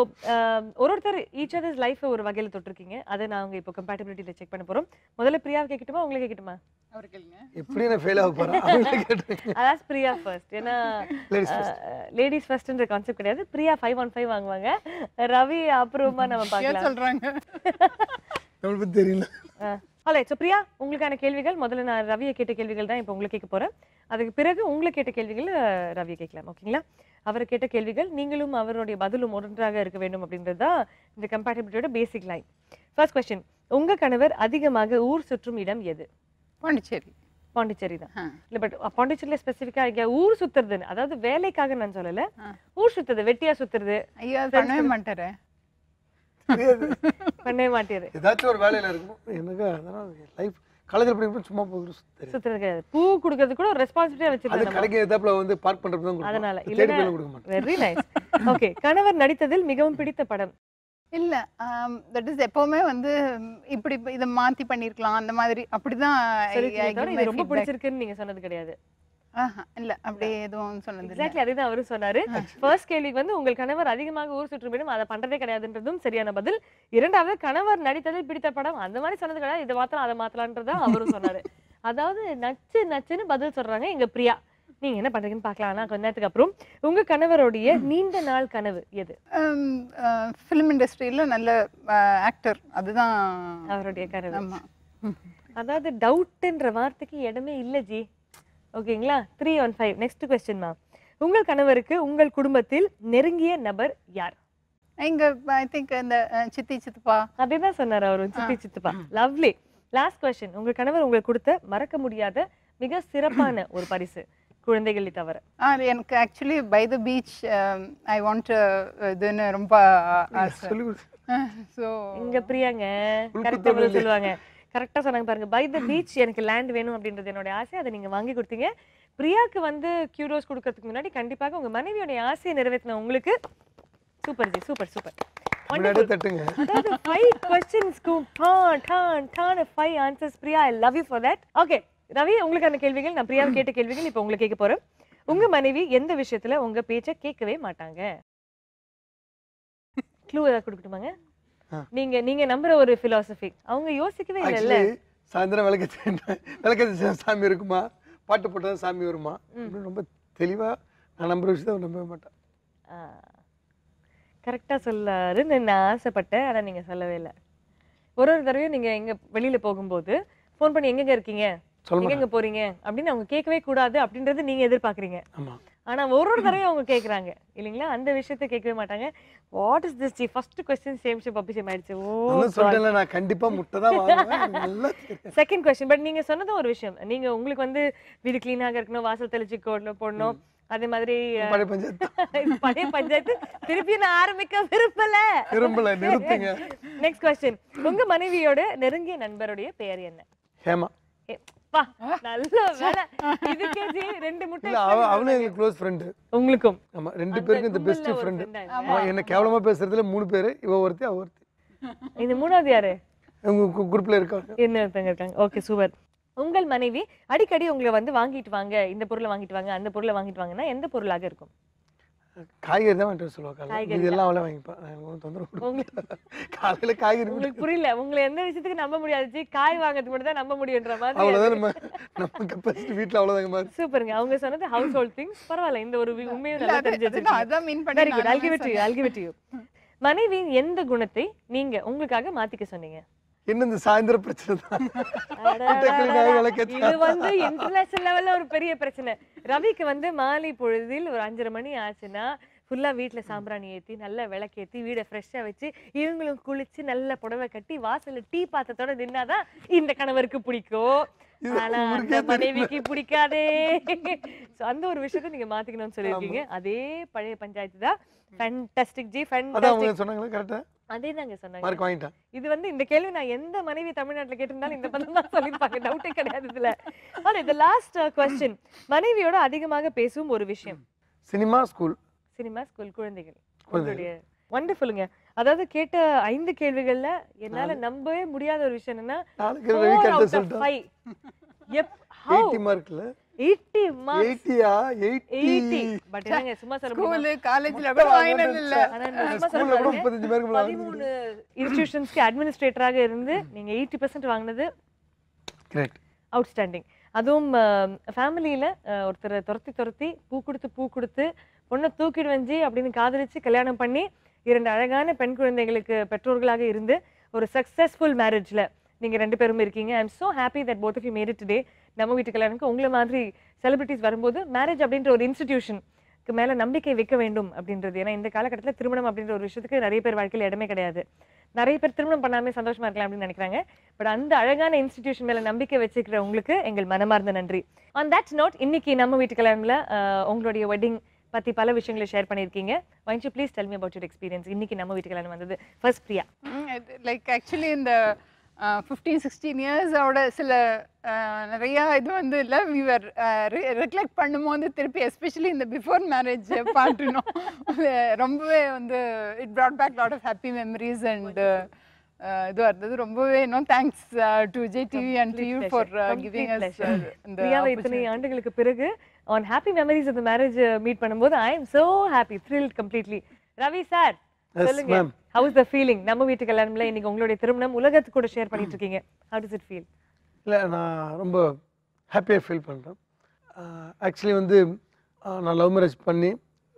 ஒருத்தர் ஈச் அதர்ஸ் லைஃப் ஒரு வகையில் தொட்டிருக்கீங்க. அதை நாங்கள் இப்போ கம்பேட்டபிலிட்டியில் செக் பண்ண போகிறோம். முதல்ல பிரியாவை கேட்கட்டுமா உங்களை கேட்கட்டுமா? எப்படி நான் ஃபெயில் ஆக போறேன்? அதான் பிரியா ஃபர்ஸ்ட். ஏன்னா லேடிஸ் ஃபர்ஸ்ட்ன்ற கான்செப்ட் கிடையாது. பிரியா 515 வாங்குவாங்க, ரவி அப்புறமா நம்ம பார்க்கலாம் சொல்றாங்க. நம்மளை பற்றி தெரியல. ஆல்ரைட், ஸோ பிரியா உங்களுக்கான கேள்விகள் முதல்ல நான் ரவியை கேட்ட கேள்விகள் தான் இப்போ உங்களுக்கு கேட்க போறேன். அதுக்கு பிறகு உங்களை கேட்ட கேள்விகள் ரவியை கேட்கலாம். ஓகேங்களா? அவரை கேட்ட கேள்விகள் நீங்களும் அவருடைய பதிலும் ஒன்றாக இருக்க வேண்டும் அப்படின்றது தான் இந்த கம்பேட்டபிலிட்டியோட பேசிக் லைன். ஃபர்ஸ்ட் கொஸ்டின், உங்க கணவர் அதிகமாக ஊர் சுற்றும் இடம் எது? பாண்டிச்சேரி. பாண்டிச்சேரி தான். இல்ல பட் பாண்டிச்சேரியில ஸ்பெசிஃபிக்கா இங்க ஊர் சுத்துறதுன்னு, அதாவது வேலைக்காக நான் சொல்லல, ஊர் சுத்துறது, வெட்டியா சுத்துறது. ஐயா பண்ணவே மாட்டாரு. பண்ணவே மாட்டேரு. ஏதாச்சும் ஒரு வேலையில இருக்கும். எனக்கு அதெல்லாம் லைஃப் காலேஜில் படிக்கிறப்ப சும்மா போய் சுத்துறது கிடையாது. பூ கொடுக்கறது கூட ஒரு ரெஸ்பான்சிபிலிட்டியா அது வச்சிருக்காங்க. கடைக்கு எதாப்புல வந்து பார்க் பண்றது தான். அதனால தேடி போய் கொடுக்க மாட்டேன். Very nice. ஓகே, கணவர் நடித்ததில் மிகவும் பிடித்த படம்? இல்ல தட் இஸ் எப்பவுமே வந்து இப்படி இத மாத்தி பண்ணிருக்கலாம் அந்த மாதிரி அப்படிதான். இது ரொம்ப பிடிச்சிருக்குன்னு நீங்க சொன்னது கிடையாது? இல்ல அப்படி எதுவும் சொன்னது இல்ல. எக்ஸாக்ட்லி அதுதான் அவரும் சொன்னாரு. ஃபர்ஸ்ட் கேள்விக்கு வந்து உங்கள் கணவர் அதிகமாக ஊர் சுற்றுமிடம் அதை பண்றதே கிடையாதுன்றதும் சரியான பதில். இரண்டாவது, கணவர் நடித்ததில் பிடித்த படம் அந்த மாதிரி சொன்னது கிடையாது, இதை மாத்தலாம் அதை மாத்தலான்றதா அவரும் சொன்னாரு. அதாவது நச்சு நச்சுன்னு பதில் சொல்றாங்க எங்க பிரியா. நீங்க என்ன பண்றீங்கன்னு பாக்கலாம் கொஞ்ச நேரத்துக்கு அப்புறம். உங்க கணவருடைய நீண்ட நாள் கனவு எது? ஃபிலிம் இண்டஸ்ட்ரியில நல்ல ஆக்டர், அதுதான் அவருடைய கனவு. ஆமா. அதாவது டவுட்ன்ற வார்த்தைக்கு இடமே இல்ல ஜி. ஓகேங்களா? 3 on 5. நெக்ஸ்ட் கொஸ்டின் மேம், உங்கள் கணவருக்கு உங்கள் குடும்பத்தில் நெருங்கிய நபர் யார்? இங்க ஐ திங்க் இந்த சித்தி சித்தப்பா அப்படிதான் சொன்னார் அவரு, சித்தி சித்தப்பா. லவ்லி. லாஸ்ட் கொஸ்டின், உங்க கணவர் உங்களுக்கு கொடுத்த மறக்க முடியாத மிக சிறப்பான ஒரு பரிசு குழந்தைகளை தவிர? எனக்கு actually by the beach I want இதுன்னு ரொம்ப ஆசை. ஸோ இங்க பிரியாங்க கரெக்டா சொல்லுவாங்க. கரெக்டா சொன்னாங்க பாருங்க, பை த பீச் எனக்கு லேண்ட் வேணும் அப்படின்றது என்னோட ஆசை, அதை நீங்க வாங்கி கொடுத்தீங்க. பிரியாக்கு வந்து கியூரோஸ் கொடுக்கறதுக்கு முன்னாடி கண்டிப்பாக உங்க மனைவியோட ஆசையை நிறைவேற்றின உங்களுக்கு சூப்பர் ஜி, சூப்பர் சூப்பர். அதாவது 5 questions-க்கு 5 answers. Priya, I love you for that. Okay Ravi, உங்களுக்கான கேள்விகள் நான் பிரியாவை கேட்ட கேள்விகள் இப்போ உங்களுக்கு கேட்க போறேன். உங்க மனைவி எந்த விஷயத்துல உங்க பேச்சை கேட்கவே மாட்டாங்க? க்ளூ ஏதாவது கொடுக்கட்டுமாங்க? நீங்க நம்புற ஒரு philosophy அவங்க யோசிக்கவே இல்ல. சாயந்தரம் விளக்கேற்ற சாமி இருக்குமா, பாட்டு போட்டா சாமி வருமா, ரொம்ப தெளிவா நான் நம்புற விஷயத்தை நம்பவே மாட்டேன். கரெக்டா சொல்லாருன்னு நான் ஆசைப்பட்டேன், ஆனா நீங்க சொல்லவே இல்லை. ஒரு தடவையும் நீங்க எங்க வெளியில போகும்போது ஃபோன் பண்ணி எங்கெங்க இருக்கீங்க, எங்கெங்க போறீங்க அப்படின்னு அவங்க கேட்கவே கூடாது அப்படின்றது நீங்க எதிர்பார்க்கறீங்க. ஆனா ஒரு தடவையும் அவங்க கேக்குறாங்க இல்லைங்களா, அந்த விஷயத்தை கேட்கவே மாட்டாங்க. What is this ji? First question சேம் ஷேப் அபிஷேம் ஆயிடுச்சு. ஓ சொல்றேன்ல, நான் கண்டிப்பா முட்டை தான் வாங்குவேன். நல்லா செகண்ட் क्वेश्चन, பட் நீங்க சொன்னது ஒரு விஷயம், நீங்க உங்களுக்கு வந்து வீடு க்ளீனாக இருக்கணும், வாசல் தெளிச்சு போடணும், அதே மாதிரி பழைய பஞ்சாயத்து திருப்பி நான் ஆரம்பிக்க விரும்பல. நிறுத்துங்க. நெக்ஸ்ட் क्वेश्चन, உங்க மனைவியோட நெருங்கிய நண்பருடைய பெயர் என்ன? ஹேமா. நல்ல வேலை. இதுக்கே ஜி 2 முட்டை. இல்ல, அவனே எங்க க்ளோஸ் ஃப்ரெண்ட். உங்களுக்கும்? ஆமா, 2 பேருக்கு இந்த பெஸ்ட் ஃப்ரெண்ட். என்ன கேவலமா பேசுறதுல 3 பேரு, இவ ஒருத்தி அவ ஒருத்தி. இந்த மூணாவது யாரு? உங்க குரூப்ல இருக்காங்க. இன்னொருத்தங்க இருக்காங்க. Okay super. உங்கள் மனைவி அடிக்கடி உங்களை வந்து வாங்கிட்டு வாங்க, இந்த பொருளை வாங்கிட்டு வாங்க, அந்த பொருளை வாங்கிட்டு வாங்கன்னா எந்த பொருளாக இருக்கும்? காய்கறி தான் வாங்கிட்டு சொல்லுவாங்க. இதெல்லாம் அவளே வாங்கிப்பா. நான் தொந்தரவு காலையில காய்கறி. உங்களுக்கு புரியல, உங்களை எந்த விஷயத்துக்கு நம்ப முடியாது, காய் வாங்குறதுக்கு மட்டும் தான் நம்ப முடியுன்ற மாதிரி. அவ்வளவுதான் நம்ம கெபாசிட்டி வீட்ல அவ்வளவுதான் மாதிரி. சூப்பருங்க. அவங்க சொன்னது ஹவுஸ் ஹோல்ட் திங்ஸ். பரவாயில்ல, இந்த ஒரு உண்மையை நல்லா தெரிஞ்சது. அதான் மீன் பண்ணி. Very good. I'll give it to you. மனைவியின் எந்த குணத்தை நீங்க உங்களுக்காக மாத்திக்க சொன்னீங்க? என்ன இந்த சாயந்தர பிரச்சனை தான். இது வந்து இன்டர்நேஷனல் லெவல்ல ஒரு பெரிய பிரச்சனை. ரவிக்கு வந்து மாலை பொழுதில் ஒரு 5:30 மணி ஆச்சுன்னா ஃபுல்லா வீட்டுல சாம்பிராணி ஏத்தி நல்லா விளக்கேத்தி வீடை ஃப்ரெஷ்ஷா வச்சு இவங்களும் குளிச்சு நல்ல புடவை கட்டி வாசல்ல டீ பாத்திரத்தோட நின்னாதான் இந்த கணவருக்கு பிடிக்கும். ஆனா அந்த மனைவிக்கு பிடிக்காதே. அந்த ஒரு விஷயத்தை நீங்க மாத்திக்கணும்னு சொல்லியிருக்கீங்க. அதே பழைய பஞ்சாயத்து தான். Fantastic G, fantastic. சொன்னாங்களா கரெக்ட்டா? அதேதாங்க சொன்னாங்க. மார்க் வாங்கிட்டேன். இது வந்து இந்த கேள்வி நான் எந்த மனைவி தமிழ்நாட்டுல கேட்டிருந்தாலும் இந்த பதம் தான் சொல்லிருப்பாங்க, டவுட்டே கிடையாது இதுல. ஆனா இந்த லாஸ்ட் क्वेश्चन, மனைவியோட அதிகமாக பேசும் ஒரு விஷயம்? Cinema, school. சினிமா, ஸ்கூல், குழந்தைகள். வண்டர்ஃபுல்லுங்க. அதாவது கேட்ட 5 கேள்விகள்ல என்னால நம்பவே முடியாத ஒரு விஷயம் என்னன்னா 4 out of 5. 80 மார்க்ல 80 மார்க்ஸ். 80யா? 80. பட் என்னங்க சும்மா சொல்ல முடியுமா? ஸ்கூல் காலேஜ்ல கூட வாங்கினது இல்ல. ஆனா சும்மா சொல்ல முடியுமா? 35 மார்க் 13 இன்ஸ்டிடியூஷன்ஸ்க்கு அட்மினிஸ்ட்ரேட்டராக இருந்து நீங்க 80% வாங்குனது கிரேட், அவுட்ஸ்டாண்டிங். அதுவும் ஃபேமிலியில ஒருத்தரை துரத்தி பூ கொடுத்து பொண்ணை தூக்கிடு வஞ்சி அப்படின்னு காதலிச்சு கல்யாணம் பண்ணி 2 அழகான பெண் குழந்தைகளுக்கு பெற்றோர்களாக இருந்து ஒரு சக்ஸஸ்ஃபுல் மேரேஜில் நீங்கள் 2 பேரும் இருக்கீங்க. I am so happy that both of you made it today. நம்ம வீட்டு கல்யாணத்துக்கு உங்களை மாதிரி செலிபிரிட்டிஸ் வரும்போது மேரேஜ் அப்படின்ற ஒரு இன்ஸ்டிடியூஷனுக்கு மேலே நம்பிக்கை வைக்க வேண்டும் அப்படின்றது. ஏன்னா இந்த காலகட்டத்தில் திருமணம் அப்படின்ற ஒரு விஷயத்துக்கு நிறைய பேர் வாழ்க்கையில் இடமே கிடையாது. நிறைய பேர் திருமணம் பண்ணாமே சந்தோஷமா இருக்கலாம் அப்படின்னு நினைக்கிறாங்க. பட் அந்த அழகான இன்ஸ்டிடியூஷன் மேலே நம்பிக்கை வச்சுக்கிற உங்களுக்கு எங்கள் மனமார்ந்த நன்றி. ஆன் தட் நோட், இன்னைக்கு நம்ம வீட்டு கல்யாணத்தில் உங்களுடைய வெட்டிங் பற்றி பல விஷயங்களை ஷேர் பண்ணியிருக்கீங்க. Why don't you please tell me about your experience? இன்னைக்கு நம்ம வீட்டு கல்யாணம் வந்தது ஃபர்ஸ்ட் பிரியா. லைக் ஆக்சுவலி இந்த 15-16 இயர்ஸோட சில நிறையா இது வந்து இல்லை வி வர் ரெக்லெக்ட் பண்ணும்போது திருப்பி எஸ்பெஷலி இந்த பிஃபோர் மேரேஜ் பாட்டுனோம். ரொம்பவே வந்து it brought back lot of happy memories and இதுவாக இருந்தது. ரொம்பவே thanks to Vijay TV and to you for giving us இந்த பிரியாவை இத்தனை ஆண்டுகளுக்கு பிறகு on happy memories of the marriage meet பண்ணும்போது I am so happy, thrilled completely. Ravi sir சொல்லுங்க, how is the feeling? நம்ம வீட்டு கல்யாணம்ல இன்னைக்கு உங்களுடைய திருமணம் உலகத்துக்கு கூட ஷேர் பண்ணிட்டு இருக்கீங்க. how does it feel? இல்லை, நான் ரொம்ப ஹாப்பியாக ஃபீல் பண்ணுறேன். ஆக்சுவலி வந்து நான் லவ் மேரேஜ் பண்ணி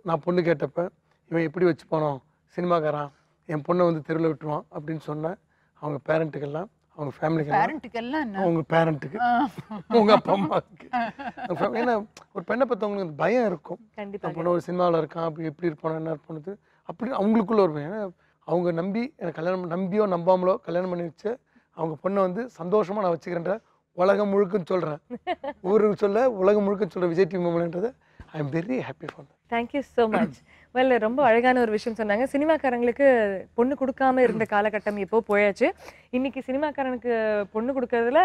நான் பொண்ணு கேட்டப்போ இவன் எப்படி வச்சு போனோம், சினிமாக்காரன் என் பொண்ணை வந்து தெருவில் விட்டுருவான் அப்படின்னு சொன்னேன். அவங்க பேரண்ட்டுக்கெல்லாம், அவங்க ஃபேமிலிக்கெல்லாம், அவங்க பேரண்ட்டுக்கு, அவங்க அப்பா அம்மாவுக்கு. ஏன்னா ஒரு பெண்ணை பார்த்தவங்களுக்கு பயம் இருக்கும். கண்டிப்பா பொண்ணு ஒரு சினிமாவில் இருக்கான், அப்படி எப்படி இருப்பானோ என்ன இருப்பானது அப்படின்னு அவங்களுக்குள்ள ஒரு பயம். ஏன்னா அவங்க நம்பி எனக்கு கல்யாணம், நம்பியோ நம்பாமலோ கல்யாணம் பண்ணி வச்சு அவங்க பொண்ணை வந்து சந்தோஷமாக நான் வச்சுக்கிறேன்ற உலகம் முழுக்குன்னு சொல்கிறேன், ஊருக்கு சொல்ல உலகம் முழுக்க சொல்கிற விஜய் டிவி மூமெண்ட்ன்றது I am very happy for that. Thank you so much. Well, ரொம்ப அழகான ஒரு விஷயம் சொன்னாங்க. சினிமாக்காரங்களுக்கு பொண்ணு கொடுக்காம இருந்த காலகட்டம் இப்போ போயாச்சு. இன்னைக்கு சினிமாக்காரனுக்கு பொண்ணு கொடுக்கறதுல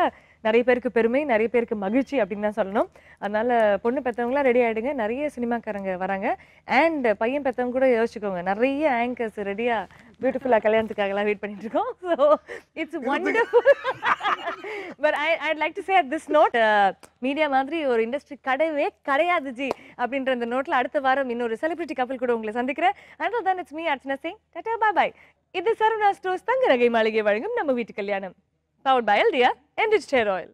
நிறைய பேருக்கு பெருமை, நிறைய பேருக்கு மகிழ்ச்சி அப்படின்னு தான் சொல்லணும். அதனால பொண்ணு பெற்றவங்களாம் ரெடி ஆகிடுங்க, நிறைய சினிமாக்காரங்க வராங்க. அண்ட் பையன் பெற்றவங்க கூட யோசிச்சுக்கோங்க, நிறைய ஆங்கர்ஸ் ரெடியாக பியூட்டிஃபுல்லாக கல்யாணத்துக்காகலாம் வெயிட் பண்ணிட்டு இருக்கோம். So it's wonderful. But I'd like to say at this note, media மாதிரி ஒரு இண்டஸ்ட்ரி கிடையவே கிடையாது ஜி அப்படின்ற அந்த நோட்டில் அடுத்த வாரம் இன்னொரு செலிபிரிட்டி கப்பல் கூட உங்களை சந்திக்கிறேன். Until then, it's me, Archana Singh. Tata, bye bye. இது சரவணா ஸ்டோர்ஸ் தங்க நகை மாளிகை வழங்கும் நம்ம வீட்டு கல்யாணம். Powered by Aldia and Rich Hair Oil.